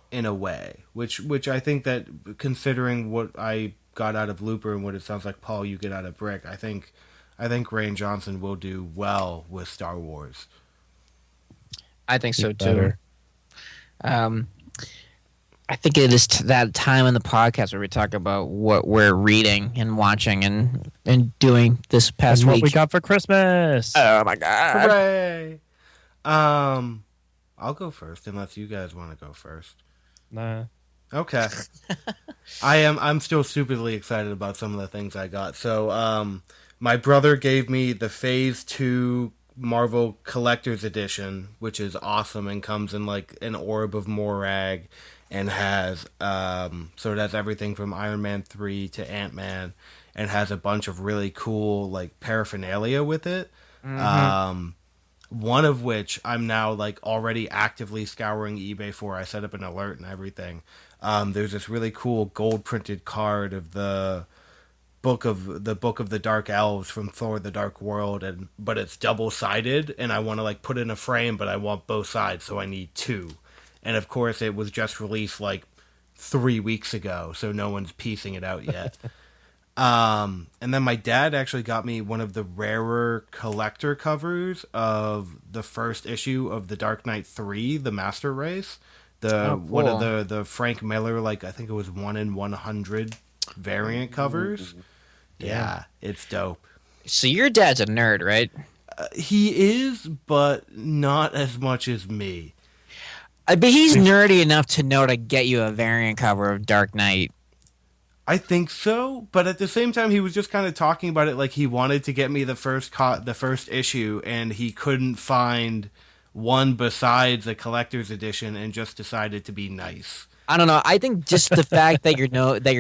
Speaker 2: in a way, which I think that, considering what I got out of Looper and what it sounds like, Paul, you get out of Brick, I think Rian Johnson will do well with Star Wars.
Speaker 1: I think so too.
Speaker 3: Better.
Speaker 1: I think it is that time in the podcast where we talk about what we're reading and watching and doing this past
Speaker 3: And what
Speaker 1: week.
Speaker 3: we got for Christmas.
Speaker 1: Oh my god!
Speaker 2: Hooray! I'll go first unless you guys want to go first.
Speaker 3: Nah.
Speaker 2: Okay. I'm still stupidly excited about some of the things I got. So, my brother gave me the Phase 2 Marvel Collector's Edition, which is awesome and comes in like an orb of Morag and has, so it has everything from Iron Man 3 to Ant-Man and has a bunch of really cool like paraphernalia with it.
Speaker 1: Mm-hmm.
Speaker 2: One of which I'm now like already actively scouring eBay for. I set up an alert and everything. There's this really cool gold printed card of the book of the Dark Elves from Thor: The Dark World, but it's double sided, and I want to like put it in a frame, but I want both sides, so I need 2. And of course, it was just released like 3 weeks ago, so no one's piecing it out yet. And then my dad actually got me one of the rarer collector covers of the first issue of The Dark Knight 3, The Master Race. One of the Frank Miller, like I think it was 1 in 100 variant covers. Yeah, it's dope.
Speaker 1: So your dad's a nerd, right?
Speaker 2: He is, but not as much as me.
Speaker 1: But he's nerdy enough to know to get you a variant cover of Dark Knight.
Speaker 2: I think so, but at the same time, he was just kind of talking about it like he wanted to get me the first issue, and he couldn't find one besides a collector's edition, and just decided to be nice.
Speaker 1: I don't know. I think just the fact that your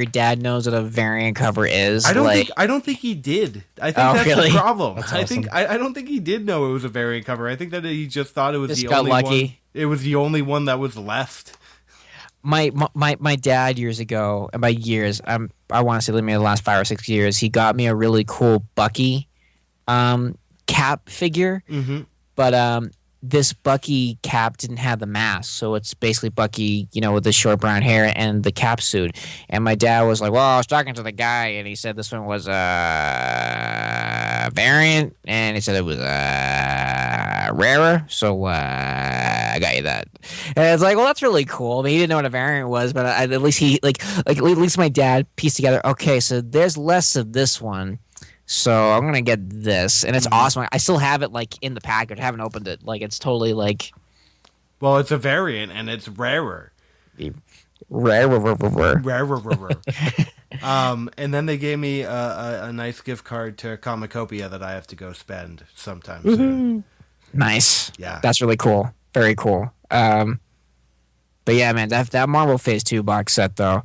Speaker 1: dad knows what a variant cover is.
Speaker 2: I don't think he did. I think that's
Speaker 1: really?
Speaker 2: the problem.
Speaker 3: That's
Speaker 2: I
Speaker 3: awesome.
Speaker 2: think I don't think he did know it was a variant cover. I think that he just thought it was
Speaker 1: Just
Speaker 2: the
Speaker 1: got
Speaker 2: only
Speaker 1: lucky.
Speaker 2: one. It was the only one that was left.
Speaker 1: My dad years ago, and by years, I want to say maybe the last 5 or 6 years, he got me a really cool Bucky cap figure.
Speaker 2: Mm-hmm.
Speaker 1: But this Bucky cap didn't have the mask, so it's basically Bucky, with the short brown hair and the cap suit. And my dad was like, "Well, I was talking to the guy, and he said this one was a variant, and he said it was rarer, so I got you that." And it's like, well, that's really cool. I mean, he didn't know what a variant was, but at least he at least my dad pieced together. Okay, so there's less of this one. So I'm gonna get this, and it's awesome. I still have it like in the package. I haven't opened it. Like it's totally like,
Speaker 2: Well, it's a variant and it's rarer.
Speaker 1: Rare.
Speaker 2: Rare, rare, rare, rare. And then they gave me a nice gift card to Comicopia that I have to go spend sometime soon.
Speaker 1: Nice.
Speaker 2: Yeah.
Speaker 1: That's really cool. Very cool. But yeah, man, that Marvel Phase 2 box set though.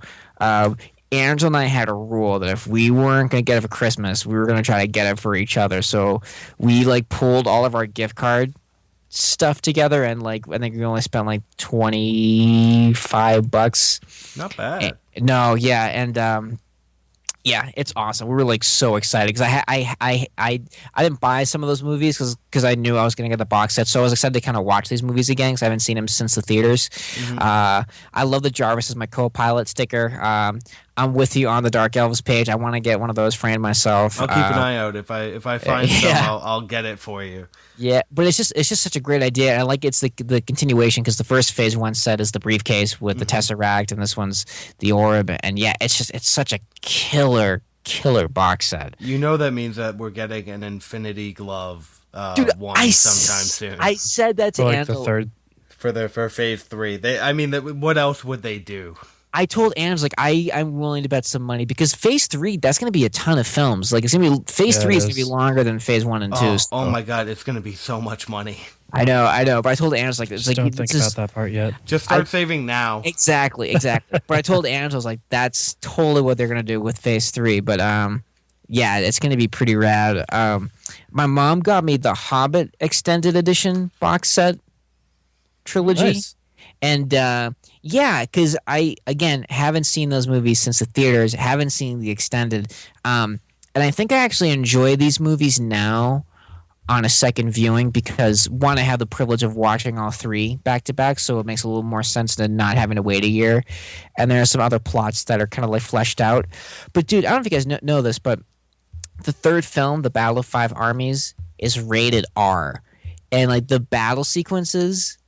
Speaker 1: Angela and I had a rule that if we weren't gonna get it for Christmas, we were gonna try to get it for each other. So we like pulled all of our gift card stuff together, and like I think we only spent like $25.
Speaker 2: Not bad.
Speaker 1: No, yeah, and yeah, it's awesome. We were like so excited because I didn't buy some of those movies because I knew I was gonna get the box set, so I was excited to kind of watch these movies again because I haven't seen them since the theaters. I love the Jarvis as my co-pilot sticker. I'm with you on the Dark Elves page. I want to get one of those framed myself.
Speaker 2: I'll keep an eye out. If I find some, I'll get it for you.
Speaker 1: Yeah, but it's just such a great idea. I like it's the continuation because the first Phase 1 set is the briefcase with the Tesseract, and this one's the orb. And yeah, it's such a killer box set.
Speaker 2: You know that means that we're getting an Infinity Glove
Speaker 1: Dude,
Speaker 2: one sometime soon.
Speaker 1: I said that to
Speaker 3: For like
Speaker 1: Angela.
Speaker 3: the third.
Speaker 2: for Phase 3. What else would they do?
Speaker 1: I told Angela like I'm willing to bet some money because Phase 3 that's going to be a ton of films. Like it's going to be Phase 3 is going to be longer than Phase 1 and 2.
Speaker 2: Oh my god, it's going to be so much money.
Speaker 1: I know. But I told Angela like it's like
Speaker 3: Don't think about that part yet.
Speaker 2: Just start saving now.
Speaker 1: Exactly. But I told Angela I was like that's totally what they're going to do with Phase 3. But yeah, it's going to be pretty rad. My mom got me the Hobbit extended edition box set trilogy.
Speaker 3: Nice.
Speaker 1: And yeah, because I again haven't seen those movies since the theaters, haven't seen the extended, and I think I actually enjoy these movies now on a second viewing because one, I have the privilege of watching all three back to back, so it makes a little more sense than not having to wait a year. And there are some other plots that are kind of like fleshed out. But dude, I don't know if you guys know this, but the third film, The Battle of Five Armies, is rated R, and like the battle sequences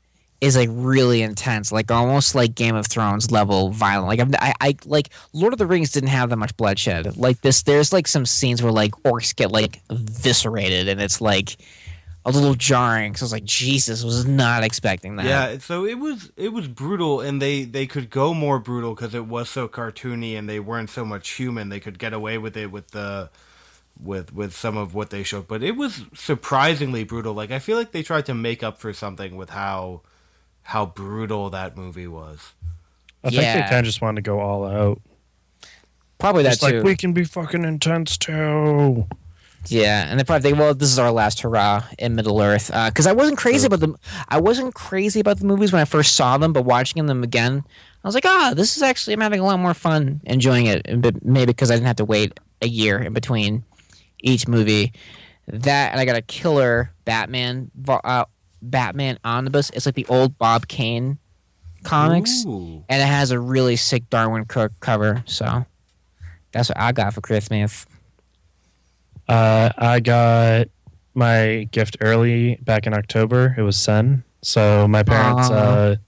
Speaker 1: is like really intense, like almost like Game of Thrones level violent. Like I like Lord of the Rings didn't have that much bloodshed. Like this, there's like some scenes where like orcs get like eviscerated, and it's like a little jarring. So I was like, Jesus, was not expecting that.
Speaker 2: Yeah, so it was brutal, and they could go more brutal because it was so cartoony, and they weren't so much human. They could get away with it with some of what they showed, but it was surprisingly brutal. Like I feel like they tried to make up for something with how brutal that movie was.
Speaker 3: I think they kind of just wanted to go all out.
Speaker 1: Probably that
Speaker 3: just
Speaker 1: too.
Speaker 3: like we can be fucking intense too.
Speaker 1: Yeah, and they probably think, well, this is our last hurrah in Middle Earth. Because I wasn't crazy about them. I wasn't crazy about the movies when I first saw them, but watching them again, I was like, this is actually I'm having a lot more fun enjoying it. But maybe because I didn't have to wait a year in between each movie. That and I got a killer Batman omnibus. It's like the old Bob Kane comics.
Speaker 2: Ooh.
Speaker 1: And it has a really sick Darwin Cook cover. So that's what I got for Christmas.
Speaker 3: I got my gift early back in October. It was Sen. So my parents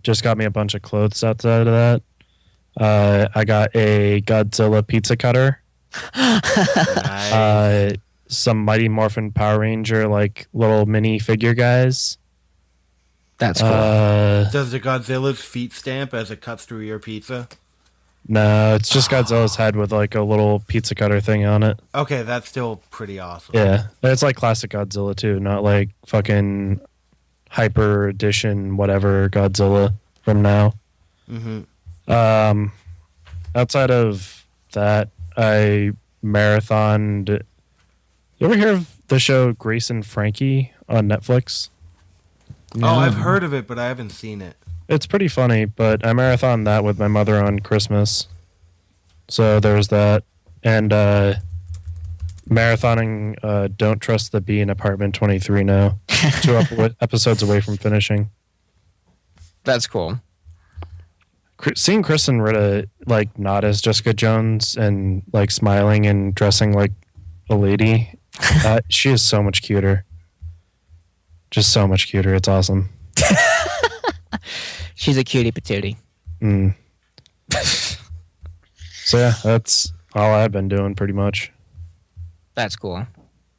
Speaker 3: just got me a bunch of clothes outside of that. I got a Godzilla pizza cutter.
Speaker 2: Nice.
Speaker 3: Some Mighty Morphin Power Ranger like little mini figure guys.
Speaker 1: That's cool.
Speaker 2: Does the Godzilla's feet stamp as it cuts through your pizza?
Speaker 3: No, it's just Godzilla's head with like a little pizza cutter thing on it.
Speaker 2: Okay, that's still pretty awesome.
Speaker 3: Yeah, it's like classic Godzilla too, not like fucking hyper edition whatever Godzilla from now.
Speaker 2: Mm-hmm.
Speaker 3: Outside of that, I marathoned. You ever hear of the show Grace and Frankie on Netflix?
Speaker 2: No. Oh, I've heard of it, but I haven't seen it.
Speaker 3: It's pretty funny, but I marathoned that with my mother on Christmas. So there's that. And marathoning Don't Trust the Bee in Apartment 23 now. 2 episodes away from finishing.
Speaker 1: That's cool.
Speaker 3: Seeing Kristen Ritta like not as Jessica Jones and like smiling and dressing like a lady, she is so much cuter. Just so much cuter. It's awesome.
Speaker 1: She's a cutie patootie.
Speaker 3: So yeah, that's all I've been doing pretty much.
Speaker 1: That's cool.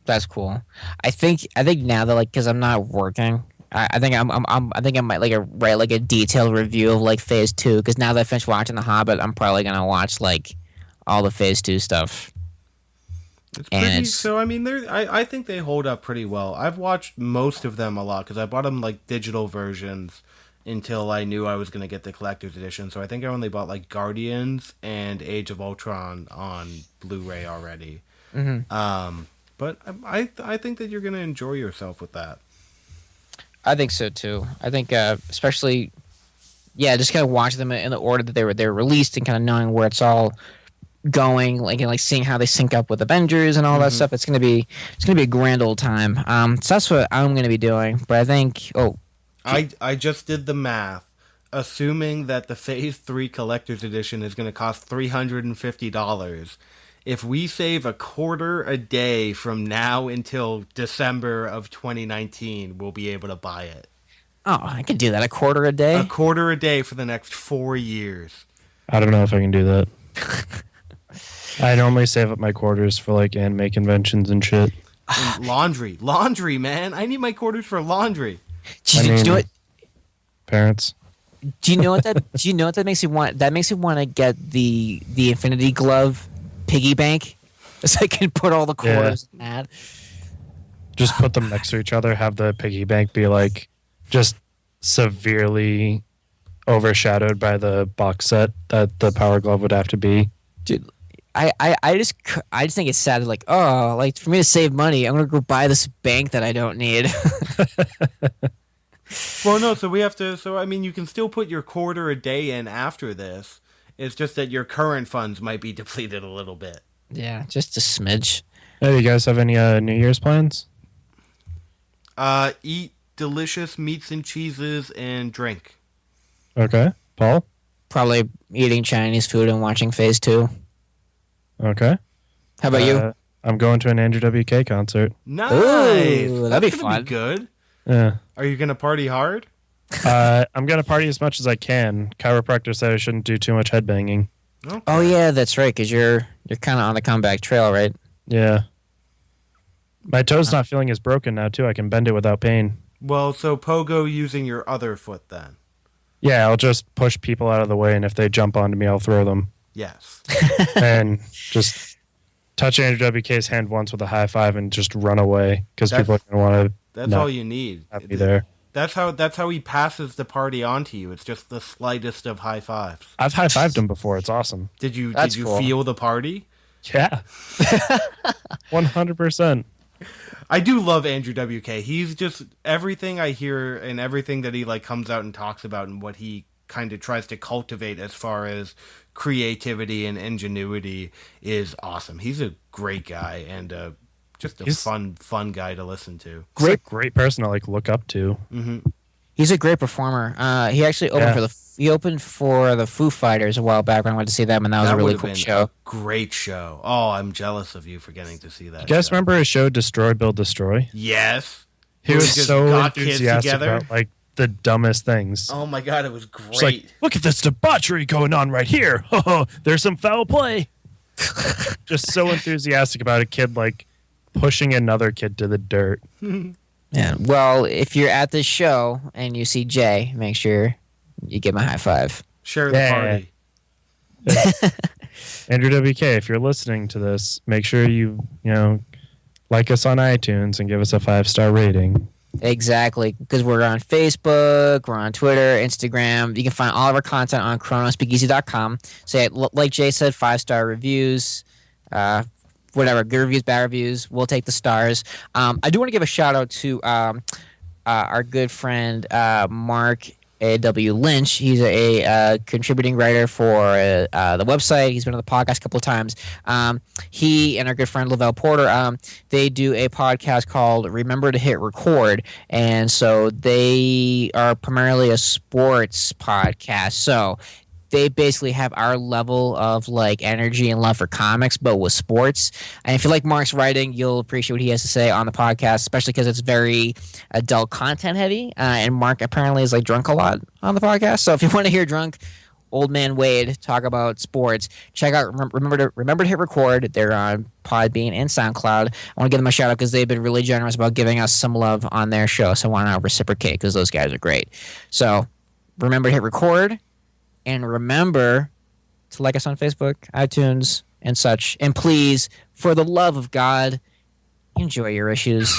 Speaker 1: I think now that like because I'm not working, I think I think I might like write like a detailed review of like Phase 2 because now that I finished watching The Hobbit, I'm probably gonna watch like all the Phase 2 stuff.
Speaker 2: It's
Speaker 1: And
Speaker 2: pretty.
Speaker 1: it's
Speaker 2: So I mean, I think they hold up pretty well. I've watched most of them a lot because I bought them like digital versions until I knew I was going to get the collector's edition. So I think I only bought like Guardians and Age of Ultron on Blu-ray already. But I think that you're going to enjoy yourself with that.
Speaker 1: I think so too. I think especially yeah, just kind of watching them in the order that they were released and kind of knowing where it's all going, like and like seeing how they sync up with Avengers and all that stuff. It's gonna be a grand old time. So that's what I'm gonna be doing. But I think
Speaker 2: I just did the math, assuming that the Phase 3 collector's edition is going to cost $350. If we save a quarter a day from now until December of 2019, we'll be able to buy it.
Speaker 1: oh I can do that a quarter a day.
Speaker 2: A quarter a day for the next 4 years.
Speaker 3: I don't know if I can do that. I normally save up my quarters for like anime conventions and shit.
Speaker 2: And laundry, man. I need my quarters for laundry.
Speaker 1: Do you know what?
Speaker 3: Parents.
Speaker 1: Do you know what that? Do you know what that makes me want? That makes me want to get the Infinity Glove piggy bank, so I can put all the quarters in that.
Speaker 3: Just put them next to each other. Have the piggy bank be like just severely overshadowed by the box set that the Power Glove would have to be.
Speaker 1: Dude, I just think it's sad. Like, oh, like for me to save money, I'm gonna go buy this bank that I don't need.
Speaker 2: Well, no, so we have to. So, I mean, you can still put your quarter a day in after this. It's just that your current funds might be depleted a little bit.
Speaker 1: Yeah, just a smidge.
Speaker 3: Hey, do you guys have any New Year's plans?
Speaker 2: Eat delicious meats and cheeses and drink.
Speaker 3: Okay. Paul?
Speaker 1: Probably eating Chinese food and watching Phase 2.
Speaker 3: Okay.
Speaker 1: How about you?
Speaker 3: I'm going to an Andrew WK concert.
Speaker 2: Nice.
Speaker 1: Ooh, that'd be
Speaker 2: That's gonna
Speaker 1: fun.
Speaker 2: be good.
Speaker 3: Yeah.
Speaker 2: Are you gonna party hard?
Speaker 3: I'm going to party as much as I can. Chiropractor said I shouldn't do too much headbanging.
Speaker 2: Okay.
Speaker 1: Oh yeah, that's right. Because you're kind of on the comeback trail, right?
Speaker 3: Yeah. My toe's not feeling as broken now, too. I can bend it without pain.
Speaker 2: Well, so pogo using your other foot then.
Speaker 3: Yeah, I'll just push people out of the way, and if they jump onto me, I'll throw them.
Speaker 2: Yes.
Speaker 3: And just touch Andrew WK's hand once with a high five and just run away because people are going to want to.
Speaker 2: That's all you need.
Speaker 3: Not be there.
Speaker 2: That's how he passes the party on to you. It's just the slightest of high fives.
Speaker 3: I've high fived him before. It's awesome.
Speaker 2: Did you
Speaker 1: That's cool.
Speaker 2: feel the party?
Speaker 3: Yeah. 100%.
Speaker 2: I do love Andrew WK. He's just everything I hear and everything that he like comes out and talks about and what he kind of tries to cultivate as far as creativity and ingenuity is awesome. He's a great guy and just a fun guy to listen to.
Speaker 3: Great person to like look up to.
Speaker 2: Mm-hmm.
Speaker 1: He's a great performer. He actually opened for the Foo Fighters a while back when I went to see them, and that was a really cool show.
Speaker 2: Great show. Oh, I'm jealous of you for getting to see that.
Speaker 3: You guys remember his show Destroy, Build, Destroy?
Speaker 2: Yes.
Speaker 3: He was
Speaker 2: just
Speaker 3: so
Speaker 2: got kids
Speaker 3: enthusiastic
Speaker 2: together.
Speaker 3: about like the dumbest things.
Speaker 2: Oh my god, it was great.
Speaker 3: Just like, look at this debauchery going on right here. There's some foul play. Just so enthusiastic about a kid like pushing another kid to the dirt.
Speaker 1: Yeah. Well, if you're at this show and you see Jay, make sure you give him a high five.
Speaker 2: Share the party.
Speaker 3: Andrew WK, if you're listening to this, make sure you like us on iTunes and give us a 5-star rating.
Speaker 1: Exactly, because we're on Facebook, we're on Twitter, Instagram. You can find all of our content on chronospeakeasy.com. So yeah, like Jay said, 5-star reviews, whatever, good reviews, bad reviews. We'll take the stars. I do want to give a shout out to our good friend Mark A.W. Lynch. He's a contributing writer for the website. He's been on the podcast a couple of times. He and our good friend Lavelle Porter, they do a podcast called Remember to Hit Record. And so they are primarily a sports podcast. So they basically have our level of like energy and love for comics, but with sports. And if you like Mark's writing, you'll appreciate what he has to say on the podcast, especially because it's very adult content heavy. And Mark apparently is like drunk a lot on the podcast. So if you want to hear drunk Old Man Wade talk about sports, check out remember to hit record. They're on Podbean and SoundCloud. I want to give them a shout out because they've been really generous about giving us some love on their show. So I want to reciprocate because those guys are great. So remember to hit record, and remember to like us on Facebook, iTunes, and such. And please, for the love of God, enjoy your issues.